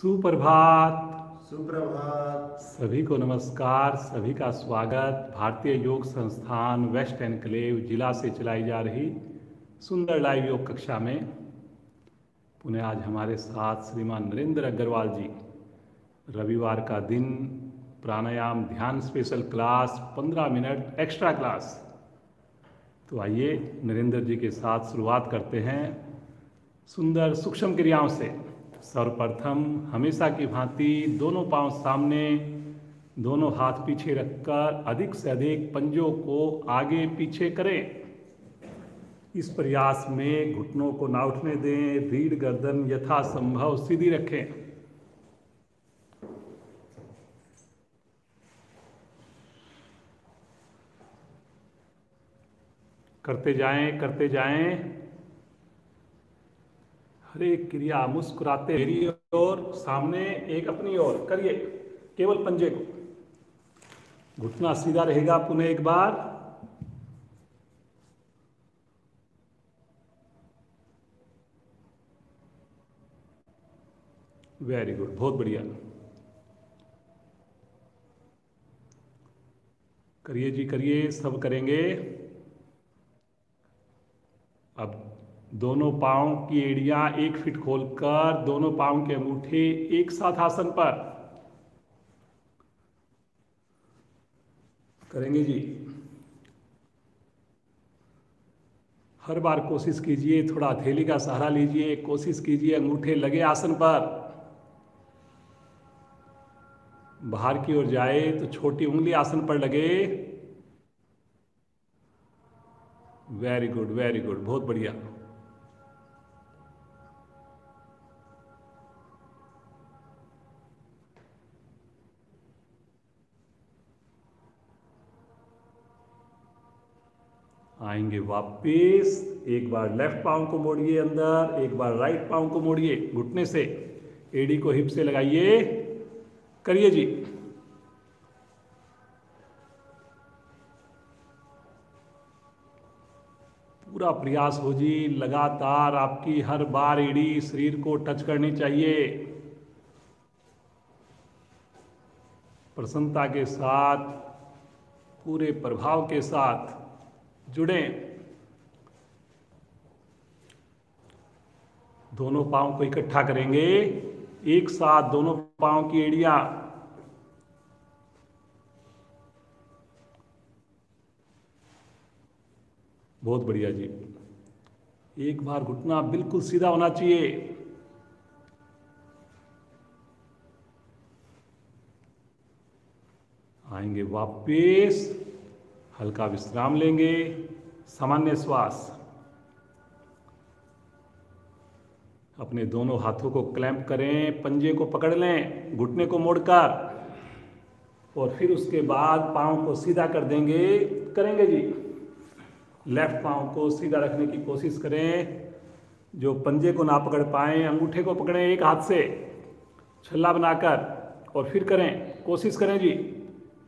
सुप्रभात। सुप्रभात। सभी को नमस्कार, सभी का स्वागत। भारतीय योग संस्थान वेस्ट एनक्लेव जिला से चलाई जा रही सुंदर लाइव योग कक्षा में पुनः आज हमारे साथ श्रीमान नरेंद्र अग्रवाल जी। रविवार का दिन, प्राणायाम ध्यान special class, 15 minute extra class. तो आइए नरेंद्र जी के साथ शुरुआत करते हैं सुंदर सूक्ष्म क्रियाओं से। सर्वप्रथम हमेशा की भांति दोनों पांव सामने, दोनों हाथ पीछे रखकर अधिक से अधिक पंजों को आगे पीछे करें। इस प्रयास में घुटनों को ना उठने दें, रीढ़ गर्दन यथासंभव सीधी रखें। करते जाएं। हर एक क्रिया मुस्कुराते मेरी ओर, सामने एक अपनी ओर करिए, केवल पंजे को। घुटना सीधा रहेगा। पुनः एक बार। वेरी गुड, बहुत बढ़िया। करिए जी, करिए, सब करेंगे। अब दोनों पांव की एड़ियां 1 फीट खोलकर दोनों पांव के अंगूठे एक साथ आसन पर करेंगे जी। हर बार कोशिश कीजिए, थोड़ा हथेली का सहारा लीजिए, कोशिश कीजिए अंगूठे लगे आसन पर। बाहर की ओर जाए तो छोटी उंगली आसन पर लगे। वेरी गुड, वेरी गुड, बहुत बढ़िया। आएंगे वापिस। एक बार लेफ्ट पांव को मोड़िए अंदर, एक बार राइट पांव को मोड़िए घुटने से। एड़ी को हिप से लगाइए। करिए जी। पूरा प्रयास हो जी, लगातार आपकी हर बार एड़ी शरीर को टच करनी चाहिए। प्रसन्नता के साथ, पूरे प्रभाव के साथ जुड़ें। दोनों पांव को इकट्ठा करेंगे, एक साथ दोनों पांव की एड़ियां। बहुत बढ़िया जी। एक बार घुटना बिल्कुल सीधा होना चाहिए। आएंगे वापिस, हल्का विश्राम लेंगे, सामान्य श्वास। अपने दोनों हाथों को क्लैंप करें, पंजे को पकड़ लें घुटने को मोड़कर, और फिर उसके बाद पांव को सीधा कर देंगे। करेंगे जी। लेफ्ट पांव को सीधा रखने की कोशिश करें। जो पंजे को ना पकड़ पाए, अंगूठे को पकड़ें एक हाथ से छल्ला बनाकर, और फिर करें, कोशिश करें जी।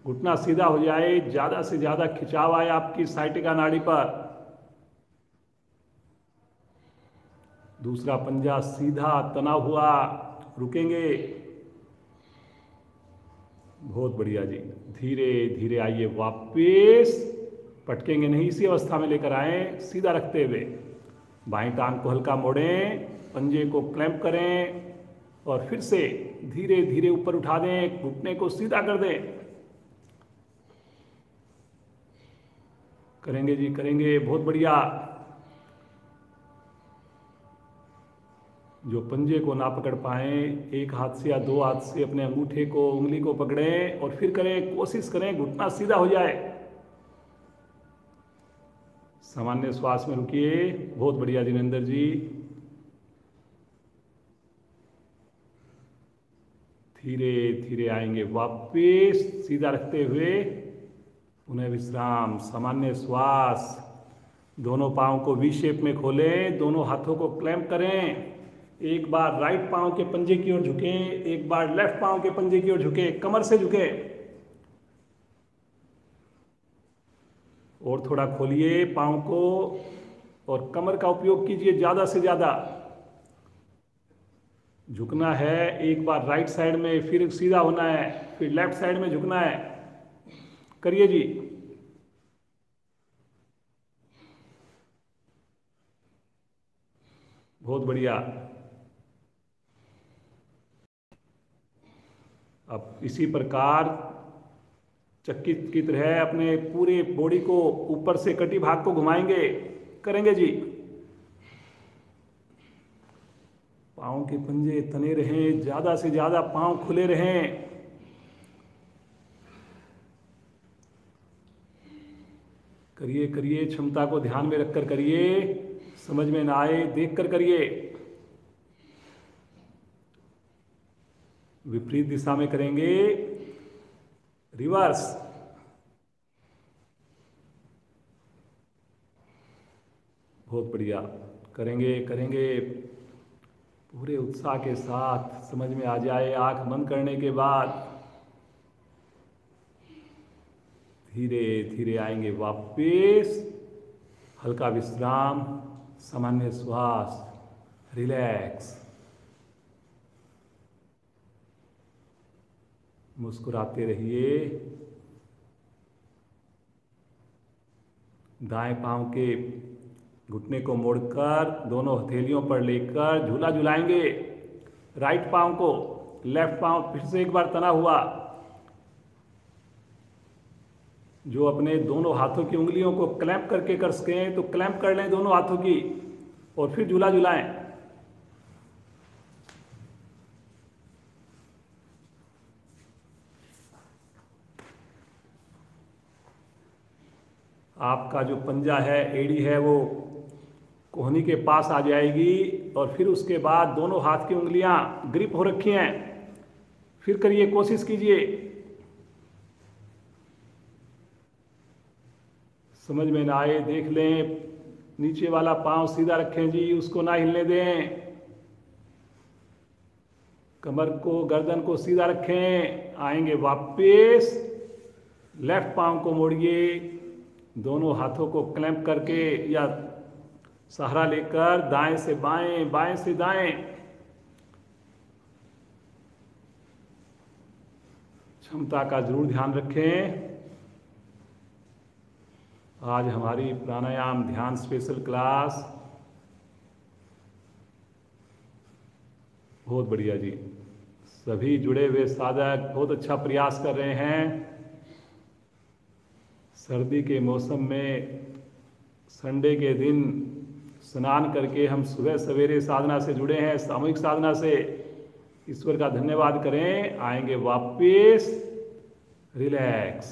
घुटना सीधा हो जाए, ज़्यादा से ज़्यादा खिंचाव आए आपकी साइटिका नाड़ी पर। दूसरा पंजा सीधा तना हुआ, रुकेंगे। बहुत बढ़िया जी। धीरे धीरे आइए वापिस, पटकेंगे नहीं, इसी अवस्था में लेकर आए सीधा रखते हुए। बाईं टांग को हल्का मोड़ें, पंजे को क्लैंप करें, और फिर से धीरे धीरे ऊपर उठा दें, घुटने को सीधा कर दें। करेंगे जी, करेंगे, बहुत बढ़िया। जो पंजे को ना पकड़ पाए, एक हाथ से या 2 हाथ से अपने अंगूठे को, उंगली को पकड़ें, और फिर करें, कोशिश करें घुटना सीधा हो जाए। सामान्य श्वास में रुकिए। बहुत बढ़िया जिनेंद्र जी। धीरे धीरे आएंगे वापिस, सीधा रखते हुए। पुनः विश्राम, सामान्य श्वास। दोनों पांव को वी शेप में खोलें, दोनों हाथों को क्लैंप करें। एक बार राइट पांव के पंजे की ओर झुके, एक बार लेफ्ट पांव के पंजे की ओर झुके, कमर से झुके। और थोड़ा खोलिए पांव को, और कमर का उपयोग कीजिए ज़्यादा से ज़्यादा। झुकना है, एक बार राइट साइड में, फिर सीधा होना है, फिर लेफ्ट साइड में झुकना है। करिए जी। बहुत बढ़िया। अब इसी प्रकार चक्की की तरह अपने पूरे बॉडी को ऊपर से कटी भाग को घुमाएंगे। करेंगे जी। पाँव के पंजे तने रहें, ज्यादा से ज्यादा पाँव खुले रहें। करिए करिए, क्षमता को ध्यान में रखकर करिए, समझ में ना आए देख कर करिए। विपरीत दिशा में करेंगे, रिवर्स। बहुत बढ़िया। करेंगे करेंगे पूरे उत्साह के साथ, समझ में आ जाए। आंख बंद करने के बाद धीरे धीरे आएंगे वापस। हल्का विश्राम, सामान्य श्वास, रिलैक्स। मुस्कुराते रहिए। दाएं पांव के घुटने को मोड़कर दोनों हथेलियों पर लेकर झूला झुलाएंगे। राइट पांव को, लेफ्ट पांव फिर से एक बार तना हुआ। जो अपने दोनों हाथों की उंगलियों को क्लैंप करके कर सकें तो क्लैंप कर लें दोनों हाथों की, और फिर झूला झुलाएं। आपका जो पंजा है, एड़ी है, वो कोहनी के पास आ जाएगी, और फिर उसके बाद दोनों हाथ की उंगलियां ग्रिप हो रखी हैं। फिर करिए, कोशिश कीजिए। समझ में ना आए देख लें। नीचे वाला पांव सीधा रखें जी, उसको ना हिलने दें। कमर को, गर्दन को सीधा रखें। आएंगे वापस। लेफ्ट पांव को मोड़िए, दोनों हाथों को क्लैंप करके या सहारा लेकर दाएं से बाएं, बाएं से दाएं। क्षमता का जरूर ध्यान रखें। आज हमारी प्राणायाम ध्यान स्पेशल क्लास बहुत बढ़िया जी। सभी जुड़े हुए साधक बहुत अच्छा प्रयास कर रहे हैं। सर्दी के मौसम में संडे के दिन स्नान करके हम सुबह सवेरे साधना से जुड़े हैं, सामूहिक साधना से। ईश्वर का धन्यवाद करें। आएंगे वापस, रिलैक्स।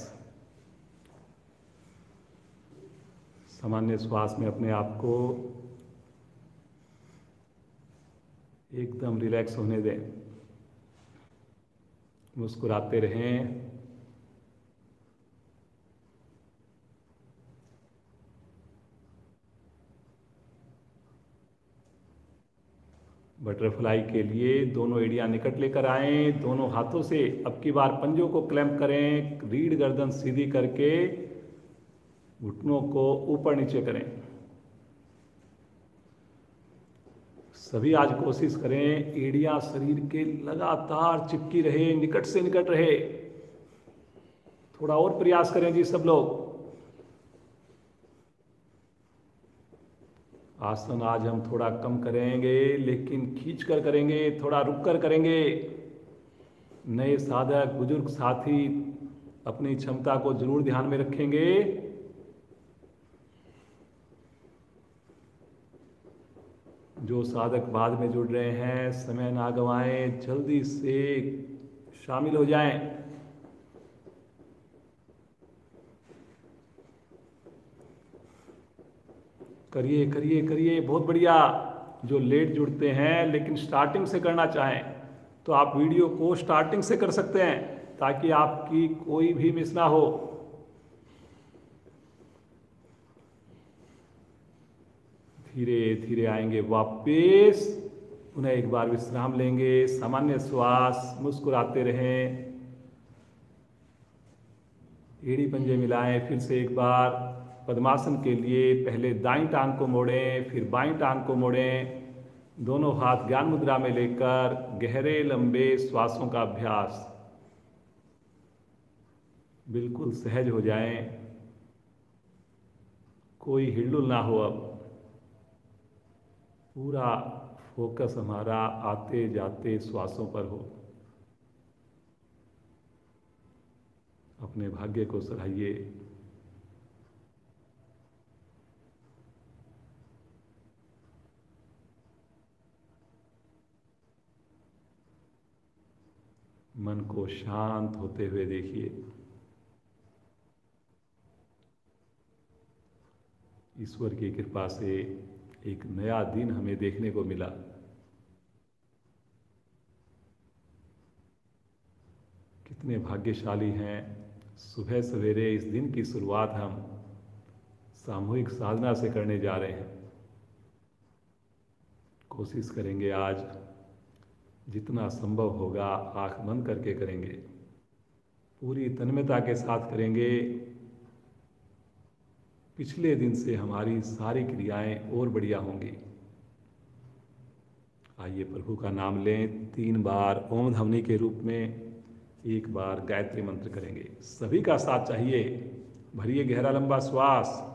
सामान्य श्वास में अपने आप को एकदम रिलैक्स होने दें। मुस्कुराते रहें। बटरफ्लाई के लिए दोनों एड़ियां निकट लेकर आएं। दोनों हाथों से अब की बार पंजों को क्लैंप करें। रीढ़ गर्दन सीधी करके घुटनों को ऊपर नीचे करें। सभी आज कोशिश करें एड़ियां शरीर के लगातार चिपकी रहे, निकट से निकट रहे। थोड़ा और प्रयास करें जी सब लोग। आसन आज हम थोड़ा कम करेंगे, लेकिन खींच कर करेंगे, थोड़ा रुक कर करेंगे। नए साधक, बुजुर्ग साथी अपनी क्षमता को जरूर ध्यान में रखेंगे। जो साधक बाद में जुड़ रहे हैं, समय ना गंवाएं, जल्दी से शामिल हो जाएं। करिए करिए करिए, बहुत बढ़िया। जो लेट जुड़ते हैं लेकिन स्टार्टिंग से करना चाहें तो आप वीडियो को स्टार्टिंग से कर सकते हैं, ताकि आपकी कोई भी मिस ना हो। धीरे धीरे आएंगे वापस। पुनः एक बार विश्राम लेंगे, सामान्य श्वास, मुस्कुराते रहें। एड़ी पंजे मिलाएं। फिर से एक बार पद्मासन के लिए पहले दाईं टांग को मोड़ें, फिर बाईं टांग को मोड़ें। दोनों हाथ ज्ञान मुद्रा में लेकर गहरे लंबे श्वासों का अभ्यास। बिल्कुल सहज हो जाएं, कोई हिलडुल ना हो। अब पूरा फोकस हमारा आते जाते श्वासों पर हो। अपने भाग्य को सराहिए। मन को शांत होते हुए देखिए। ईश्वर की कृपा से एक नया दिन हमें देखने को मिला। कितने भाग्यशाली हैं। सुबह सवेरे इस दिन की शुरुआत हम सामूहिक साधना से करने जा रहे हैं। कोशिश करेंगे आज जितना संभव होगा आंख बंद करके करेंगे, पूरी तन्मयता के साथ करेंगे। पिछले दिन से हमारी सारी क्रियाएं और बढ़िया होंगी। आइए प्रभु का नाम लें। 3 बार ओम ध्वनि के रूप में, 1 बार गायत्री मंत्र करेंगे। सभी का साथ चाहिए। भरिए गहरा लंबा श्वास।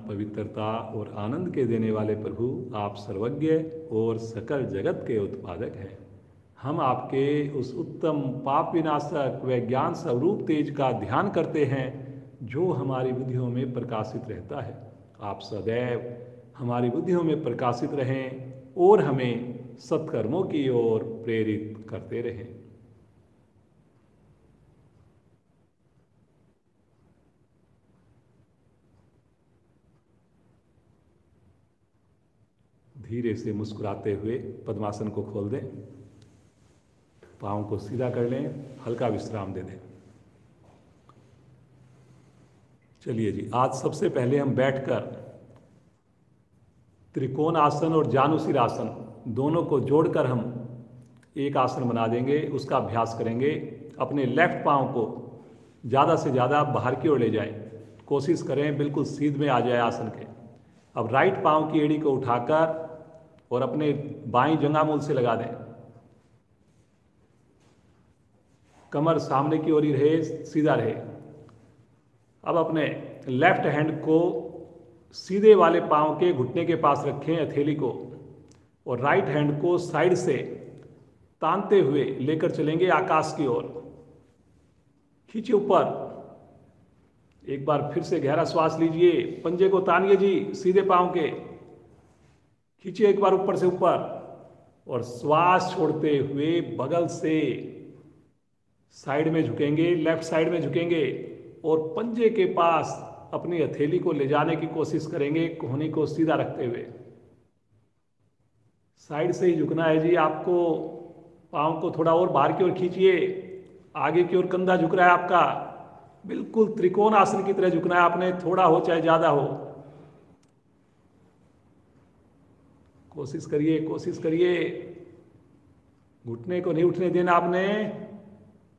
पवित्रता और आनंद के देने वाले प्रभु, आप सर्वज्ञ और सकल जगत के उत्पादक हैं। हम आपके उस उत्तम पाप विनाशक व ज्ञान स्वरूप तेज का ध्यान करते हैं जो हमारी बुद्धियों में प्रकाशित रहता है। आप सदैव हमारी बुद्धियों में प्रकाशित रहें और हमें सत्कर्मों की ओर प्रेरित करते रहें। धीरे से मुस्कुराते हुए पद्मासन को खोल दें, पाँव को सीधा कर लें, हल्का विश्राम दे दें। चलिए जी, आज सबसे पहले हम बैठकर त्रिकोण आसन और जानुशीर आसन दोनों को जोड़कर हम एक आसन बना देंगे। उसका अभ्यास करेंगे। अपने लेफ्ट पाँव को ज़्यादा से ज़्यादा बाहर की ओर ले जाएं। कोशिश करें बिल्कुल सीध में आ जाए आसन के। अब राइट पाँव की एड़ी को उठाकर और अपने बाईं जंघामूल से लगा दें। कमर सामने की ओर ही रहे, सीधा रहे। अब अपने लेफ्ट हैंड को सीधे वाले पांव के घुटने के पास रखें, हथेली को, और राइट हैंड को साइड से तानते हुए लेकर चलेंगे आकाश की ओर। खींचिए ऊपर। एक बार फिर से गहरा श्वास लीजिए। पंजे को तानिए जी सीधे पांव के। खींचिए एक बार ऊपर से ऊपर और श्वास छोड़ते हुए बगल से साइड में झुकेंगे, लेफ्ट साइड में झुकेंगे और पंजे के पास अपनी हथेली को ले जाने की कोशिश करेंगे, कोहनी को सीधा रखते हुए। साइड से ही झुकना है जी आपको। पाँव को थोड़ा और बाहर की ओर खींचिए। आगे की ओर कंधा झुक रहा है आपका। बिल्कुल त्रिकोण आसन की तरह झुकना है आपने, थोड़ा हो चाहे ज्यादा हो। कोशिश करिए, कोशिश करिए। घुटने को नहीं उठने देना आपने।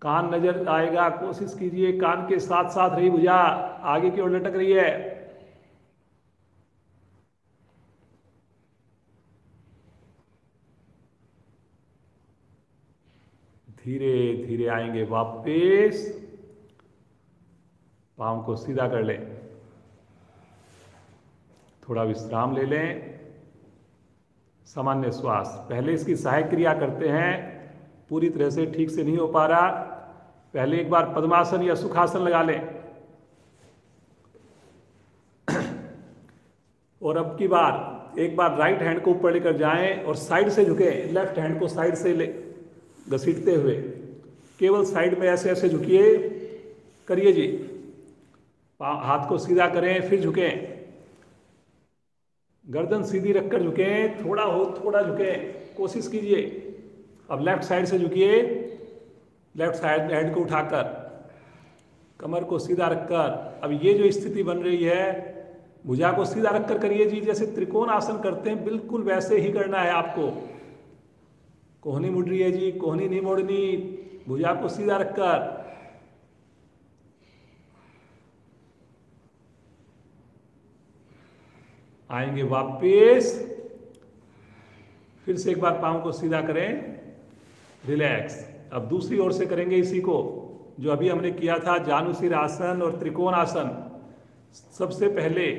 कान नजर आएगा, कोशिश कीजिए कान के साथ साथ रही भुजा आगे की ओर लटक रही है। धीरे धीरे आएंगे वापस, पांव को सीधा कर लें, थोड़ा विश्राम ले लें। सामान्य श्वास, पहले इसकी सहायक क्रिया करते हैं, पूरी तरह से ठीक से नहीं हो पा रहा, पहले एक बार पद्मासन या सुखासन लगा लें। और अब की बार एक बार राइट हैंड को ऊपर लेकर जाएं और साइड से झुके, लेफ्ट हैंड को साइड से ले घसीटते हुए, केवल साइड में ऐसे ऐसे झुकिए, करिए जी। हाथ को सीधा करें, फिर झुकें, गर्दन सीधी रखकर झुकें, थोड़ा हो थोड़ा झुकें, कोशिश कीजिए। अब लेफ्ट साइड से झुकिए, लेफ्ट साइड हैंड को उठाकर कमर को सीधा रखकर। अब ये जो स्थिति बन रही है, भुजा को सीधा रखकर करिए जी, जैसे त्रिकोण आसन करते हैं बिल्कुल वैसे ही करना है आपको। कोहनी मुड़ रही है जी, कोहनी नहीं मोड़नी, भुजा को सीधा रखकर। आएंगे वापस, फिर से एक बार पांव को सीधा करें, रिलैक्स। अब दूसरी ओर से करेंगे इसी को जो अभी हमने किया था, जानुशीर आसन और त्रिकोण आसन। सबसे पहले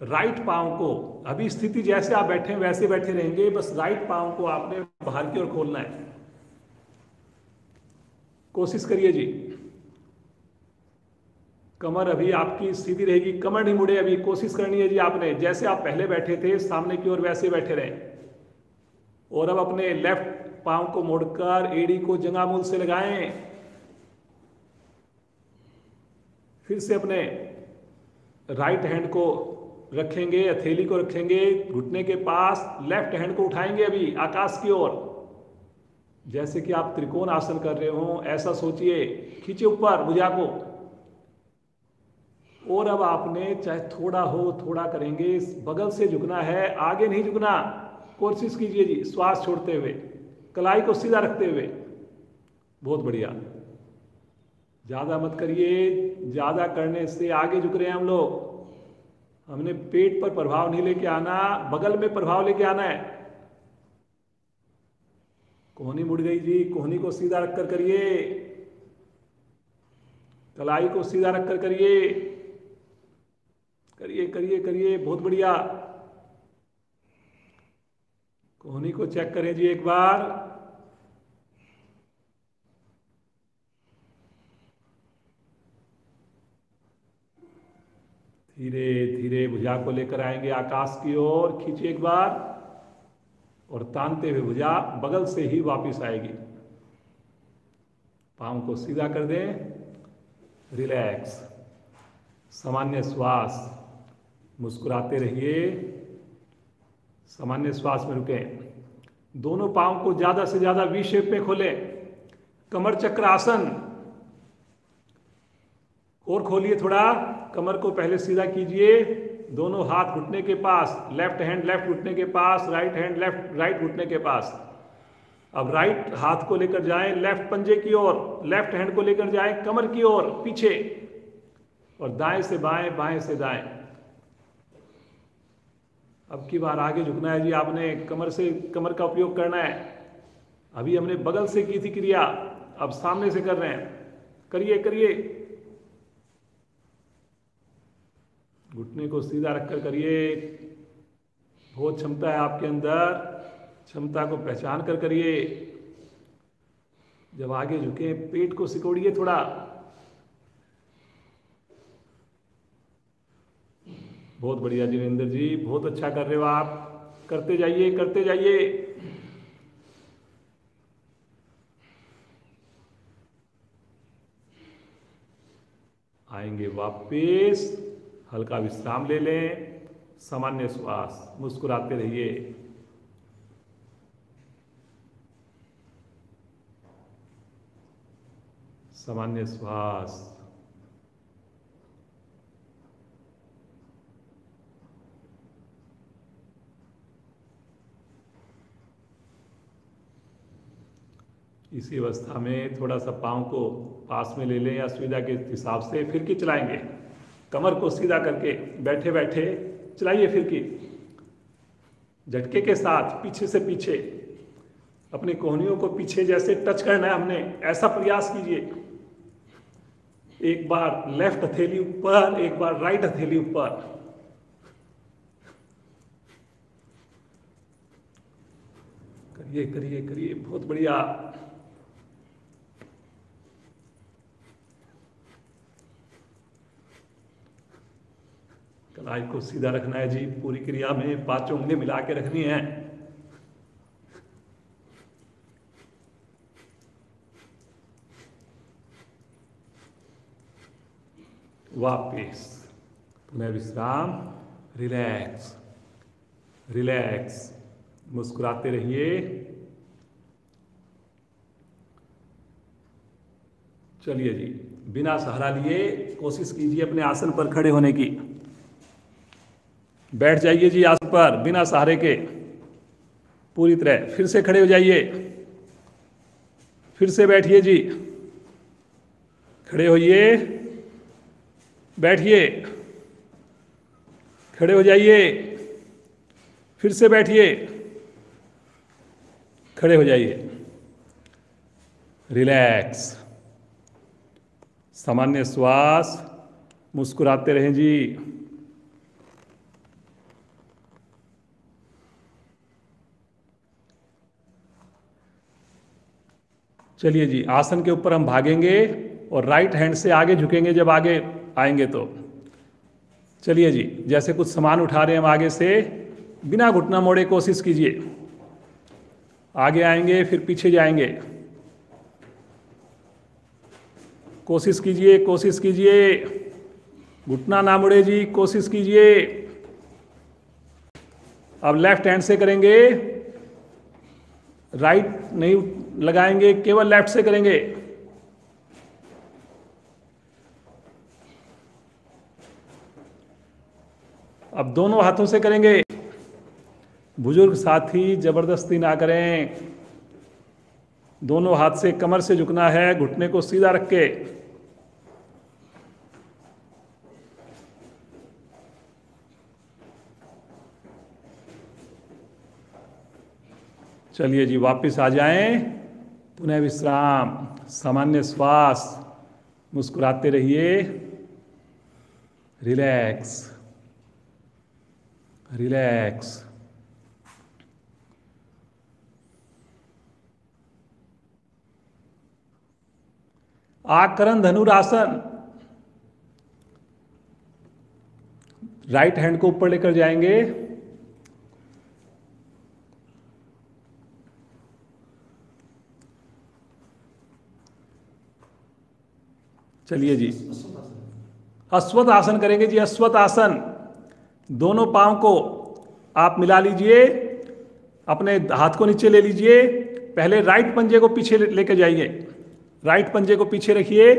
राइट पांव को, अभी स्थिति जैसे आप बैठे हैं वैसे बैठे रहेंगे, बस राइट पांव को आपने बाहर की ओर खोलना है। कोशिश करिए जी। कमर अभी आपकी सीधी रहेगी, कमर नहीं मुड़े, अभी कोशिश करनी है जी आपने, जैसे आप पहले बैठे थे सामने की ओर वैसे बैठे रहें। और अब अपने लेफ्ट पांव को मोड़कर एड़ी को जंघामूल से लगाएं। फिर से अपने राइट हैंड को रखेंगे, हथेली को रखेंगे घुटने के पास, लेफ्ट हैंड को उठाएंगे अभी आकाश की ओर, जैसे कि आप त्रिकोण आसन कर रहे हो ऐसा सोचिए। खींचे ऊपर भुजा को। और अब आपने चाहे थोड़ा हो थोड़ा करेंगे, बगल से झुकना है, आगे नहीं झुकना। कोशिश कीजिए जी, श्वास छोड़ते हुए, कलाई को सीधा रखते हुए। बहुत बढ़िया। ज्यादा मत करिए, ज्यादा करने से आगे झुक रहे हैं हम लोग। हमने पेट पर प्रभाव नहीं लेके आना, बगल में प्रभाव लेके आना है। कोहनी मुड़ गई जी, कोहनी को सीधा रखकर करिए, कलाई को सीधा रखकर करिए, करिए करिए करिए, बहुत बढ़िया। कोहनी को चेक करें जी एक बार। धीरे धीरे भुजा को लेकर आएंगे आकाश की ओर, खींचिए एक बार और तानते हुए भुजा बगल से ही वापस आएगी। पांव को सीधा कर दें, रिलैक्स, सामान्य श्वास, मुस्कुराते रहिए, सामान्य श्वास में रुकें। दोनों पांव को ज्यादा से ज्यादा वी शेप में खोलें, कमर चक्र आसन। और खोलिए थोड़ा, कमर को पहले सीधा कीजिए, दोनों हाथ घुटने के पास, लेफ्ट हैंड लेफ्ट घुटने के पास, राइट हैंड लेफ्ट राइट घुटने के पास। अब राइट हाथ को लेकर जाएं लेफ्ट पंजे की ओर, लेफ्ट हैंड को लेकर जाएं कमर की ओर पीछे, और दाएं से बाएं, बाएं से दाएं। अब की बार आगे झुकना है जी आपने, कमर से, कमर का उपयोग करना है। अभी हमने बगल से की थी क्रिया, अब सामने से कर रहे हैं। करिए करिए, घुटने को सीधा रखकर करिए। बहुत क्षमता है आपके अंदर, क्षमता को पहचान कर करिए। जब आगे झुके पेट को सिकोड़िए थोड़ा। बहुत बढ़िया जिनेंद्र जी, बहुत अच्छा कर रहे हो आप, करते जाइए करते जाइए। आएंगे वापस, हल्का विश्राम ले लें, सामान्य श्वास, मुस्कुराते रहिए। सामान्य श्वास। इसी अवस्था में थोड़ा सा पाँव को पास में ले लें या सुविधा के हिसाब से फिरकी चलाएंगे। कमर को सीधा करके बैठे बैठे चलाइए फिरकी। झटके के साथ पीछे से पीछे अपनी कोहनियों को पीछे जैसे टच करना है हमने, ऐसा प्रयास कीजिए। एक बार लेफ्ट हथेली ऊपर, एक बार राइट हथेली ऊपर। करिए करिए करिए, बहुत बढ़िया। कलाई को सीधा रखना है जी। पूरी क्रिया में पांचों उंगली मिला के रखनी है। वापिस पुनः विश्राम। रिलैक्स रिलैक्स, मुस्कुराते रहिए। चलिए जी, बिना सहारा लिए कोशिश कीजिए अपने आसन पर खड़े होने की। बैठ जाइए जी आसन पर बिना सहारे के पूरी तरह। फिर से खड़े हो जाइए, फिर से बैठिए जी। खड़े होइए, बैठिए, खड़े हो जाइए, फिर से बैठिए, खड़े हो जाइए। रिलैक्स, सामान्य श्वास, मुस्कुराते रहें जी। चलिए जी, आसन के ऊपर हम भागेंगे और राइट हैंड से आगे झुकेंगे जब आगे आएंगे तो। चलिए जी, जैसे कुछ सामान उठा रहे हैं हम आगे से, बिना घुटना मोड़े कोशिश कीजिए। आगे आएंगे फिर पीछे जाएंगे। कोशिश कीजिए, कोशिश कीजिए, घुटना ना मुड़े जी, कोशिश कीजिए। अब लेफ्ट हैंड से करेंगे, राइट नहीं लगाएंगे, केवल लेफ्ट से करेंगे। अब दोनों हाथों से करेंगे। बुजुर्ग साथी जबरदस्ती ना करें। दोनों हाथ से कमर से झुकना है, घुटने को सीधा रख के। चलिए जी, वापस आ जाएं। पुनः विश्राम, सामान्य श्वास, मुस्कुराते रहिए। Relax relax. Akarna Dhanurasana. Right hand को ऊपर लेकर जाएंगे। चलिए जी, अश्वत्थ आसन करेंगे जी। अश्वत्थ आसन, दोनों पांव को आप मिला लीजिए, अपने हाथ को नीचे ले लीजिए। पहले राइट पंजे को पीछे लेकर जाइए, राइट पंजे को पीछे रखिए।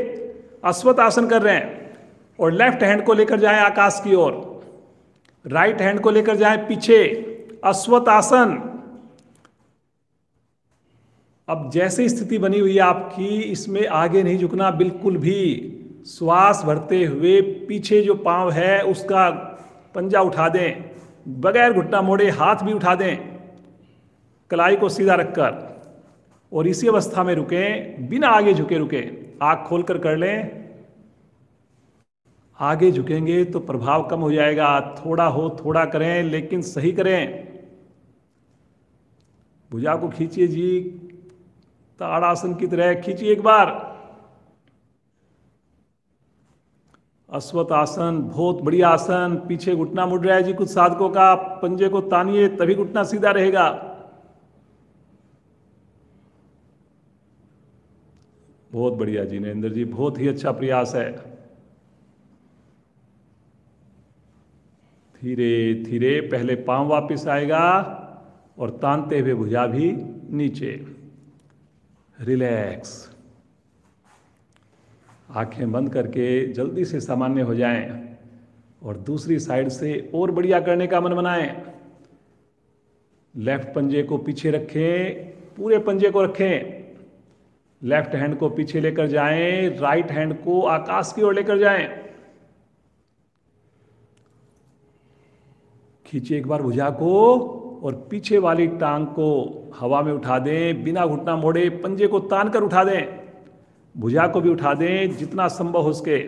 अश्वत्थ आसन कर रहे हैं और लेफ्ट हैंड को लेकर जाएं आकाश की ओर, राइट हैंड को लेकर जाएं पीछे। अश्वत्थ आसन। अब जैसे स्थिति बनी हुई है आपकी, इसमें आगे नहीं झुकना बिल्कुल भी। श्वास भरते हुए पीछे जो पांव है उसका पंजा उठा दें, बगैर घुटना मोड़े हाथ भी उठा दें, कलाई को सीधा रखकर, और इसी अवस्था में रुकें, बिना आगे झुके रुकें। आंख खोलकर कर लें। आगे झुकेंगे तो प्रभाव कम हो जाएगा। थोड़ा हो थोड़ा करें, लेकिन सही करें। भुजा को खींचिए जी, ताड़ासन की तरह खींचिए एक बार। अश्वत्थ आसन बहुत बढ़िया आसन। पीछे घुटना मुड़ रहा है जी कुछ साधकों का, पंजे को तानिए तभी घुटना सीधा रहेगा। बहुत बढ़िया जी नरेंद्र जी, बहुत ही अच्छा प्रयास है। धीरे धीरे पहले पांव वापस आएगा और तानते हुए भुजा भी नीचे। रिलैक्स, आंखें बंद करके जल्दी से सामान्य हो जाएं और दूसरी साइड से और बढ़िया करने का मन बनाएं। लेफ्ट पंजे को पीछे रखें, पूरे पंजे को रखें, लेफ्ट हैंड को पीछे लेकर जाएं, राइट हैंड को आकाश की ओर लेकर जाएं। खींचिए एक बार भुजा को और पीछे वाली टांग को हवा में उठा दें, बिना घुटना मोड़े पंजे को तान कर उठा दें। भुजा को भी उठा दें जितना संभव हो सके।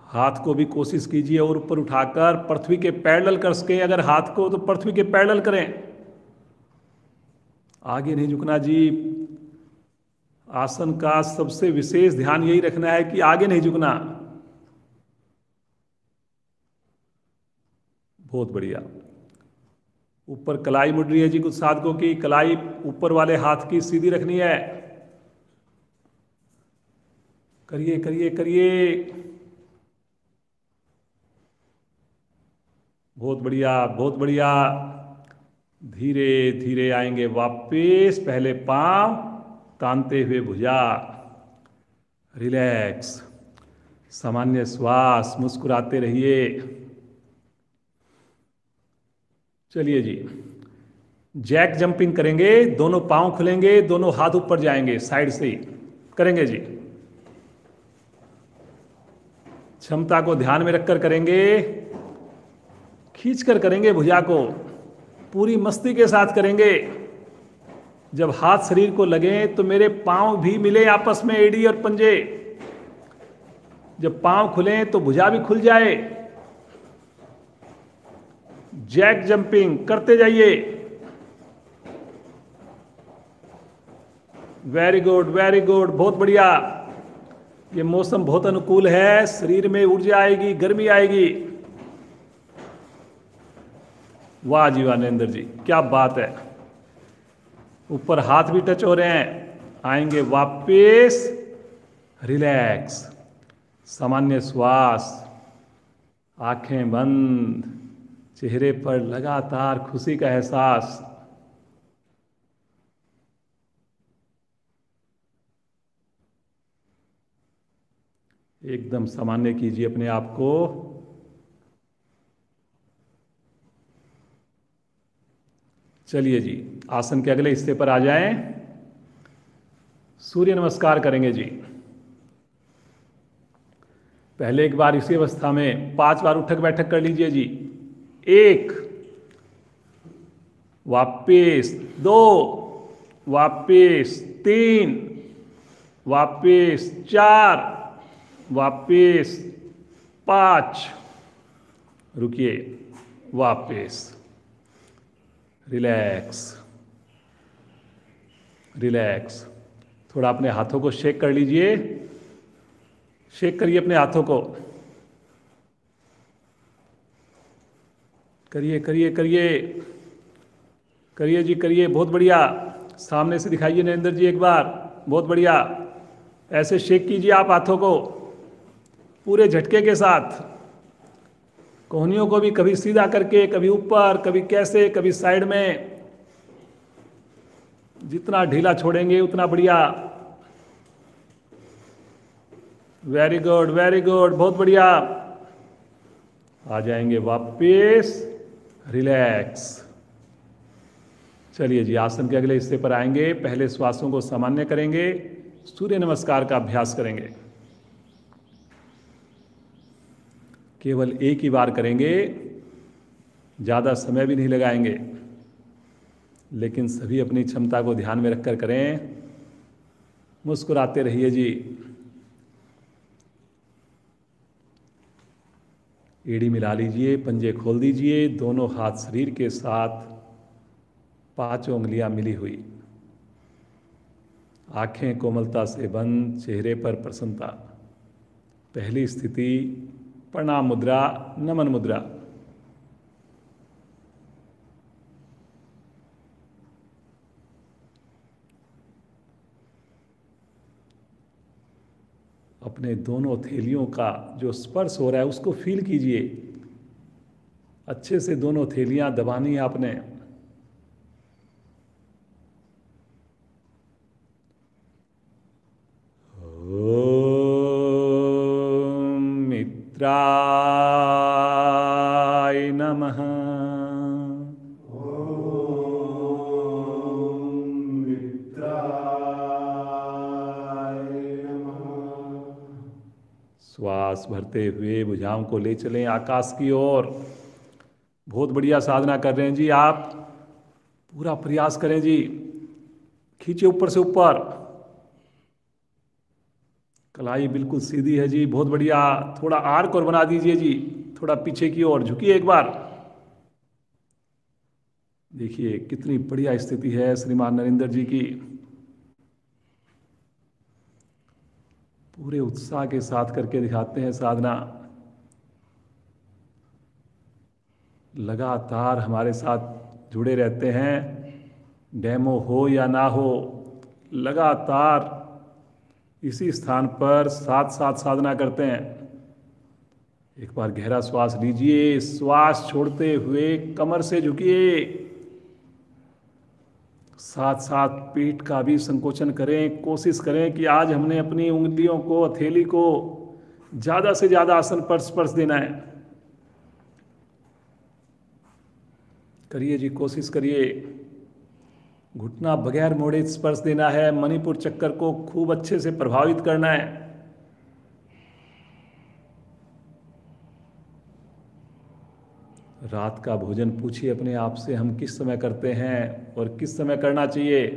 हाथ को भी कोशिश कीजिए और ऊपर उठाकर पृथ्वी के पैरेलल कर सके। अगर हाथ को तो पृथ्वी के पैरेलल करें। आगे नहीं झुकना जी। आसन का सबसे विशेष ध्यान यही रखना है कि आगे नहीं झुकना। बहुत बढ़िया। ऊपर कलाई मुड़ रही है जी। कुछ साधकों की कलाई ऊपर वाले हाथ की सीधी रखनी है। करिए करिए करिए। बहुत बढ़िया बहुत बढ़िया। धीरे धीरे आएंगे वापस। पहले पांव तानते हुए भुजा। रिलैक्स। सामान्य श्वास। मुस्कुराते रहिए। चलिए जी, जैक जंपिंग करेंगे। दोनों पांव खुलेंगे, दोनों हाथ ऊपर जाएंगे, साइड से ही करेंगे जी। क्षमता को ध्यान में रखकर करेंगे। खींचकर करेंगे भुजा को, पूरी मस्ती के साथ करेंगे। जब हाथ शरीर को लगे तो मेरे पांव भी मिले आपस में, एड़ी और पंजे। जब पांव खुले तो भुजा भी खुल जाए। जैक जंपिंग करते जाइए। वेरी गुड वेरी गुड, बहुत बढ़िया। ये मौसम बहुत अनुकूल है। शरीर में ऊर्जा आएगी, गर्मी आएगी। वाह जी वाह नरेंद्र जी, क्या बात है। ऊपर हाथ भी टच हो रहे हैं। आएंगे वापस। रिलैक्स। सामान्य श्वास। आंखें बंद। चेहरे पर लगातार खुशी का एहसास। एकदम सामान्य कीजिए अपने आप को। चलिए जी, आसन के अगले हिस्से पर आ जाएं। सूर्य नमस्कार करेंगे जी। पहले एक बार इसी अवस्था में 5 बार उठक बैठक कर लीजिए जी। 1, वापिस 2, वापिस 3, वापिस 4, वापिस 5। रुकिए, वापिस। Relax relax. थोड़ा अपने हाथों को शेक कर लीजिए। शेक करिए अपने हाथों को। करिए करिए करिए करिए जी, करिए। बहुत बढ़िया। सामने से दिखाइए नरेंद्र जी एक बार। बहुत बढ़िया। ऐसे शेक कीजिए आप हाथों को पूरे झटके के साथ। कोहनियों को भी कभी सीधा करके, कभी ऊपर, कभी कैसे, कभी साइड में। जितना ढीला छोड़ेंगे उतना बढ़िया। वेरी गुड वेरी गुड, बहुत बढ़िया। आ जाएंगे वापस। रिलैक्स। चलिए जी, आसन के अगले हिस्से पर आएंगे। पहले श्वासों को सामान्य करेंगे। सूर्य नमस्कार का अभ्यास करेंगे। केवल एक ही बार करेंगे, ज़्यादा समय भी नहीं लगाएंगे, लेकिन सभी अपनी क्षमता को ध्यान में रखकर करें। मुस्कुराते रहिए जी। एड़ी मिला लीजिए, पंजे खोल दीजिए। दोनों हाथ शरीर के साथ, 5 उंगलियां मिली हुई। आंखें कोमलता से बंद, चेहरे पर प्रसन्नता। पहली स्थिति प्रणाम मुद्रा, नमन मुद्रा। अपने दोनों हथेलियों का जो स्पर्श हो रहा है उसको फील कीजिए। अच्छे से दोनों हथेलियां दबानी है आपने। ओम मित्राय नमः। ओम श्वास भरते हुए भुजाओं को ले चलें आकाश की ओर। बहुत बढ़िया साधना कर रहे हैं जी आप। पूरा प्रयास करें जी। खींचे ऊपर से ऊपर। कलाई बिल्कुल सीधी है जी, बहुत बढ़िया। थोड़ा आर्क और बना दीजिए जी, थोड़ा पीछे की ओर झुकिए एक बार। देखिए कितनी बढ़िया स्थिति है श्रीमान नरेंद्र जी की। पूरे उत्साह के साथ करके दिखाते हैं साधना। लगातार हमारे साथ जुड़े रहते हैं, डेमो हो या ना हो, लगातार इसी स्थान पर साथ साथ साधना करते हैं। एक बार गहरा श्वास लीजिए, श्वास छोड़ते हुए कमर से झुकिए, साथ साथ पेट का भी संकोचन करें। कोशिश करें कि आज हमने अपनी उंगलियों को, हथेली को ज़्यादा से ज़्यादा आसन पर स्पर्श देना है। करिए जी, कोशिश करिए। घुटना बगैर मोड़े स्पर्श देना है। मणिपुर चक्कर को खूब अच्छे से प्रभावित करना है। रात का भोजन पूछिए अपने आप से, हम किस समय करते हैं और किस समय करना चाहिए।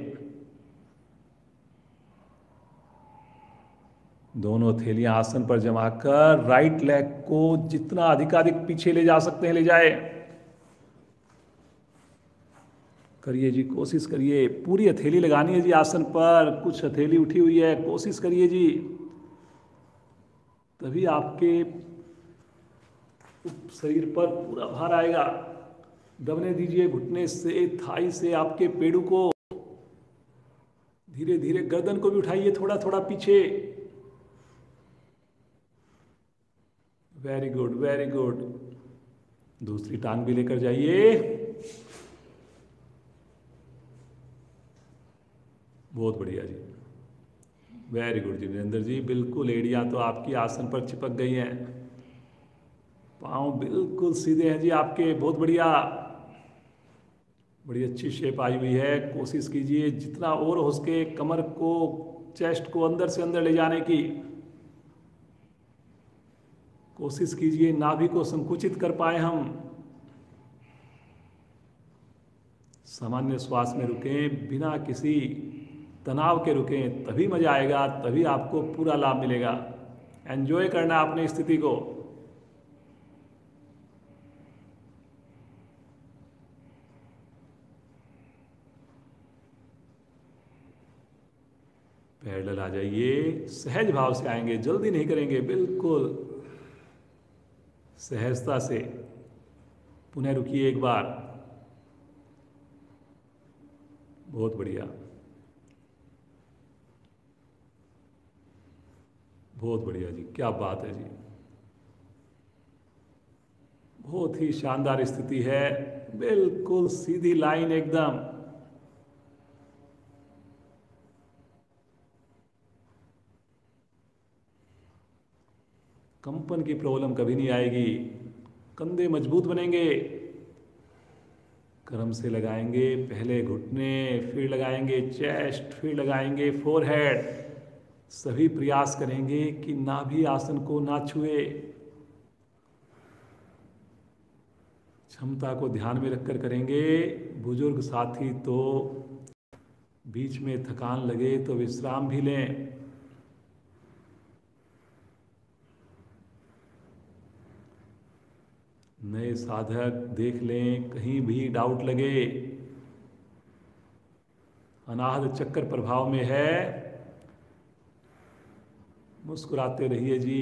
दोनों हथेलियां आसन पर जमाकर राइट लेग को जितना अधिकाधिक पीछे ले जा सकते हैं ले जाए। करिए जी, कोशिश करिए। पूरी हथेली लगानी है जी आसन पर, कुछ हथेली उठी हुई है, कोशिश करिए जी। तभी आपके शरीर पर पूरा भार आएगा। दबने दीजिए घुटने से, थाई से आपके पेड़ों को। धीरे धीरे गर्दन को भी उठाइए थोड़ा थोड़ा पीछे। Very good, very good. दूसरी टांग भी लेकर जाइए। बहुत बढ़िया जी, वेरी गुड जी वीरेंद्र जी। बिल्कुल एड़ियां तो आपकी आसन पर चिपक गई हैं। पांव बिल्कुल सीधे हैं जी आपके, बहुत बढ़िया। बड़ी अच्छी शेप आई हुई है। कोशिश कीजिए जितना और हो सके कमर को, चेस्ट को अंदर से अंदर ले जाने की कोशिश कीजिए। नाभि को संकुचित कर पाए हम। सामान्य श्वास में रुकें, बिना किसी तनाव के रुकें, तभी मजा आएगा, तभी आपको पूरा लाभ मिलेगा। एंजॉय करना अपनी स्थिति को। पैरेलल आ जाइए, सहज भाव से आएंगे, जल्दी नहीं करेंगे, बिल्कुल सहजता से। पुनः रुकिए एक बार। बहुत बढ़िया, बहुत बढ़िया जी, क्या बात है जी। बहुत ही शानदार स्थिति है, बिल्कुल सीधी लाइन एकदम। कंपन की प्रॉब्लम कभी नहीं आएगी। कंधे मजबूत बनेंगे। क्रम से लगाएंगे, पहले घुटने, फिर लगाएंगे चेस्ट, फिर लगाएंगे फोरहेड। सभी प्रयास करेंगे कि नाभि आसन को ना छुए। क्षमता को ध्यान में रखकर करेंगे। बुजुर्ग साथी तो बीच में थकान लगे तो विश्राम भी लें। नए साधक देख लें, कहीं भी डाउट लगे। अनाहत चक्कर प्रभाव में है, मुस्कुराते रहिए जी।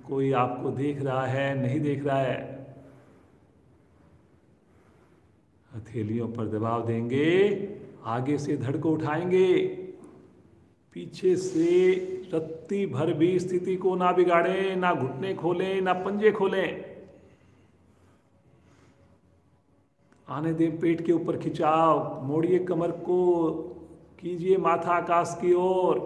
कोई आपको देख रहा है, नहीं देख रहा है। हथेलियों पर दबाव देंगे, आगे से धड़ को उठाएंगे, पीछे से रत्ती भर भी स्थिति को ना बिगाड़ें, ना घुटने खोलें, ना पंजे खोलें। आने दें पेट के ऊपर खिंचाव, मोड़िए कमर को, कीजिए माथा आकाश की ओर।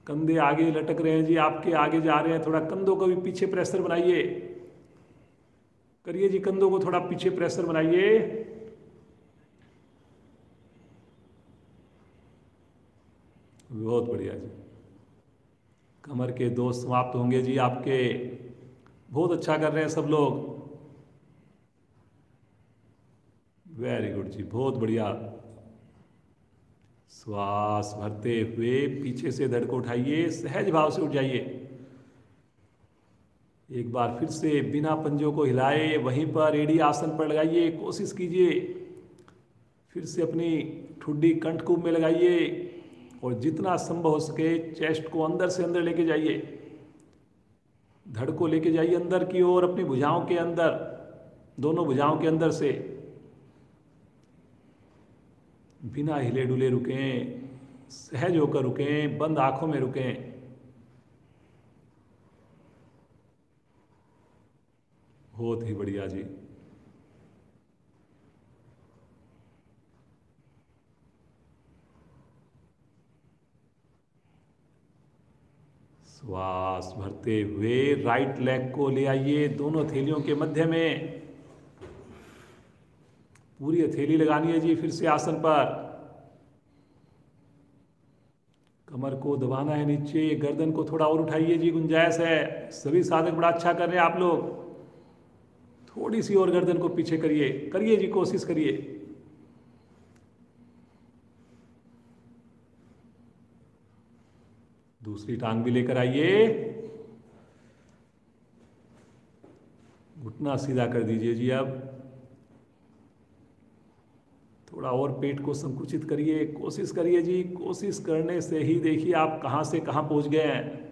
कंधे आगे लटक रहे हैं जी आपके, आगे जा रहे हैं। थोड़ा कंधों को भी पीछे प्रेशर बनाइए। करिए जी, कंधों को थोड़ा पीछे प्रेशर बनाइए। बहुत बढ़िया जी। कमर के दोष समाप्त होंगे जी आपके। बहुत अच्छा कर रहे हैं सब लोग, वेरी गुड जी, बहुत बढ़िया। श्वास भरते हुए पीछे से धड़ को उठाइए, सहज भाव से उठ जाइए। एक बार फिर से बिना पंजों को हिलाए वहीं पर एड़ी आसन पर लगाइए, कोशिश कीजिए। फिर से अपनी ठुड्डी कंठकूप में लगाइए और जितना संभव हो सके चेस्ट को अंदर से अंदर लेके जाइए, धड़ को लेके जाइए अंदर की ओर, अपनी भुजाओं के अंदर, दोनों भुजाओं के अंदर से। बिना हिले डुले रुकें, सहज होकर रुकें, बंद आंखों में रुकें। बहुत ही बढ़िया जी। श्वास भरते हुए राइट लेग को ले आइए दोनों हथेलियों के मध्य में, पूरी हथेली लगानी है जी फिर से आसन पर। कमर को दबाना है नीचे, गर्दन को थोड़ा और उठाइए जी, गुंजाइश है। सभी साधक बड़ा अच्छा कर रहे हैं आप लोग। थोड़ी सी और गर्दन को पीछे करिए, करिए जी, कोशिश करिए। दूसरी टांग भी लेकर आइए, घुटना सीधा कर दीजिए जी। अब थोड़ा और पेट को संकुचित करिए, कोशिश करिए जी। कोशिश करने से ही देखिए आप कहां से कहां पहुंच गए हैं।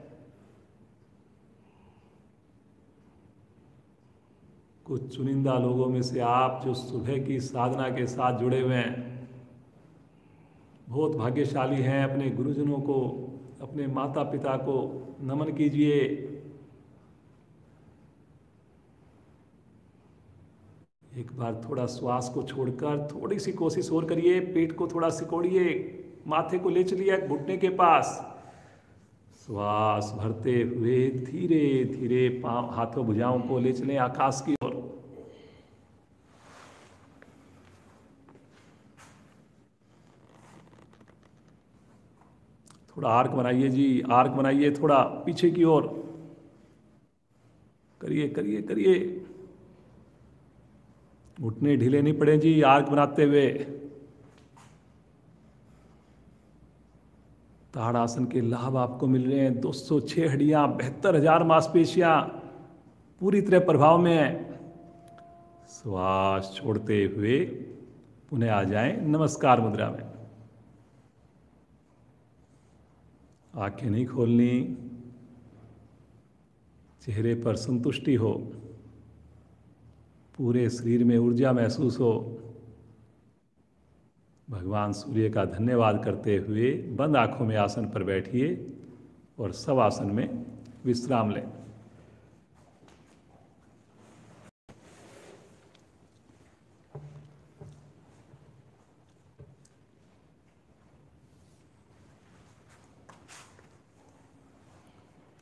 कुछ चुनिंदा लोगों में से आप जो सुबह की साधना के साथ जुड़े हुए हैं, बहुत भाग्यशाली हैं। अपने गुरुजनों को, अपने माता पिता को नमन कीजिए। एक बार थोड़ा श्वास को छोड़कर थोड़ी सी कोशिश और करिए, पेट को थोड़ा सिकोड़िए, माथे को ले चलिए घुटने के पास। श्वास भरते हुए धीरे धीरे पांव, हाथों, भुजाओं को ले चलें आकाश की ओर। थोड़ा आर्क बनाइए जी, आर्क बनाइए थोड़ा पीछे की ओर। करिए करिए करिए, घुटने ढीले नहीं पड़े जी आर्क बनाते हुए। ताड़ासन के लाभ आपको मिल रहे हैं। 206 हड्डियां, 72,000 मांसपेशियां पूरी तरह प्रभाव में है। श्वास छोड़ते हुए पुनः आ जाएं नमस्कार मुद्रा में। आंखें नहीं खोलनी, चेहरे पर संतुष्टि हो, पूरे शरीर में ऊर्जा महसूस हो। भगवान सूर्य का धन्यवाद करते हुए बंद आंखों में आसन पर बैठिए और सब आसन में विश्राम लें।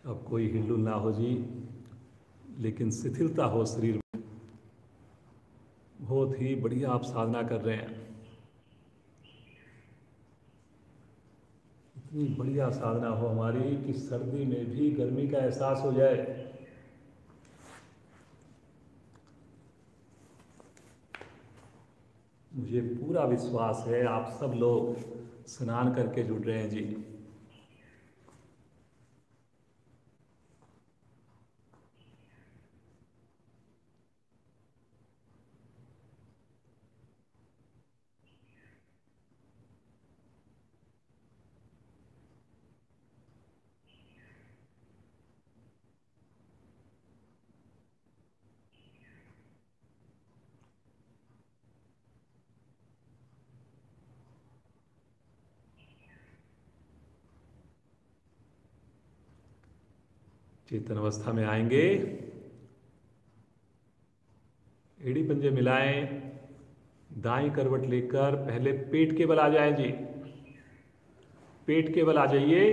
अब कोई हिलडुल ना हो जी, लेकिन शिथिलता हो शरीर में। बहुत ही बढ़िया आप साधना कर रहे हैं। इतनी बढ़िया साधना हो हमारी कि सर्दी में भी गर्मी का एहसास हो जाए। मुझे पूरा विश्वास है आप सब लोग स्नान करके जुड़ रहे हैं जी। चेतन अवस्था में आएंगे, एड़ी पंजे मिलाएं, दाईं करवट लेकर पहले पेट के बल आ जाएं जी। पेट के बल आ जाइए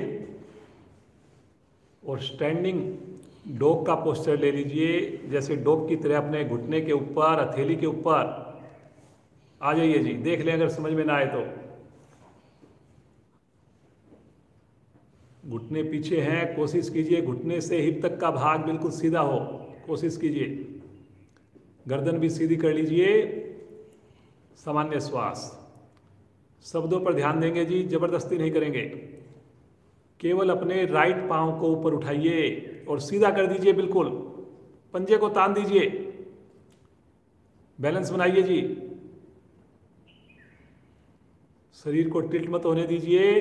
और स्टैंडिंग डॉग का पोस्चर ले लीजिए। जैसे डॉग की तरह अपने घुटने के ऊपर, हथेली के ऊपर आ जाइए जी। देख लें अगर समझ में ना आए तो। घुटने पीछे हैं, कोशिश कीजिए घुटने से हिप तक का भाग बिल्कुल सीधा हो, कोशिश कीजिए। गर्दन भी सीधी कर लीजिए। सामान्य श्वास। शब्दों पर ध्यान देंगे जी, जबरदस्ती नहीं करेंगे। केवल अपने राइट पांव को ऊपर उठाइए और सीधा कर दीजिए, बिल्कुल पंजे को तान दीजिए, बैलेंस बनाइए जी। शरीर को टिल्ट मत होने दीजिए।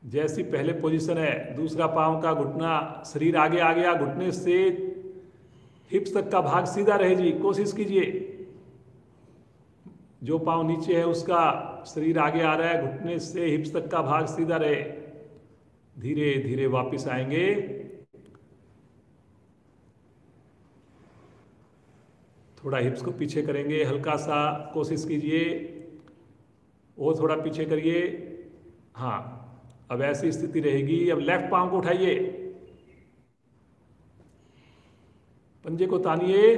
जैसी पहले पोजीशन है, दूसरा पांव का घुटना, शरीर आगे आ गया, घुटने से हिप्स तक का भाग सीधा रहे जी, कोशिश कीजिए। जो पांव नीचे है उसका शरीर आगे आ रहा है, घुटने से हिप्स तक का भाग सीधा रहे। धीरे धीरे वापस आएंगे। थोड़ा हिप्स को पीछे करेंगे, हल्का सा कोशिश कीजिए, और थोड़ा पीछे करिए। हाँ, अब ऐसी स्थिति रहेगी। अब लेफ्ट पांव को उठाइए, पंजे को तानिए,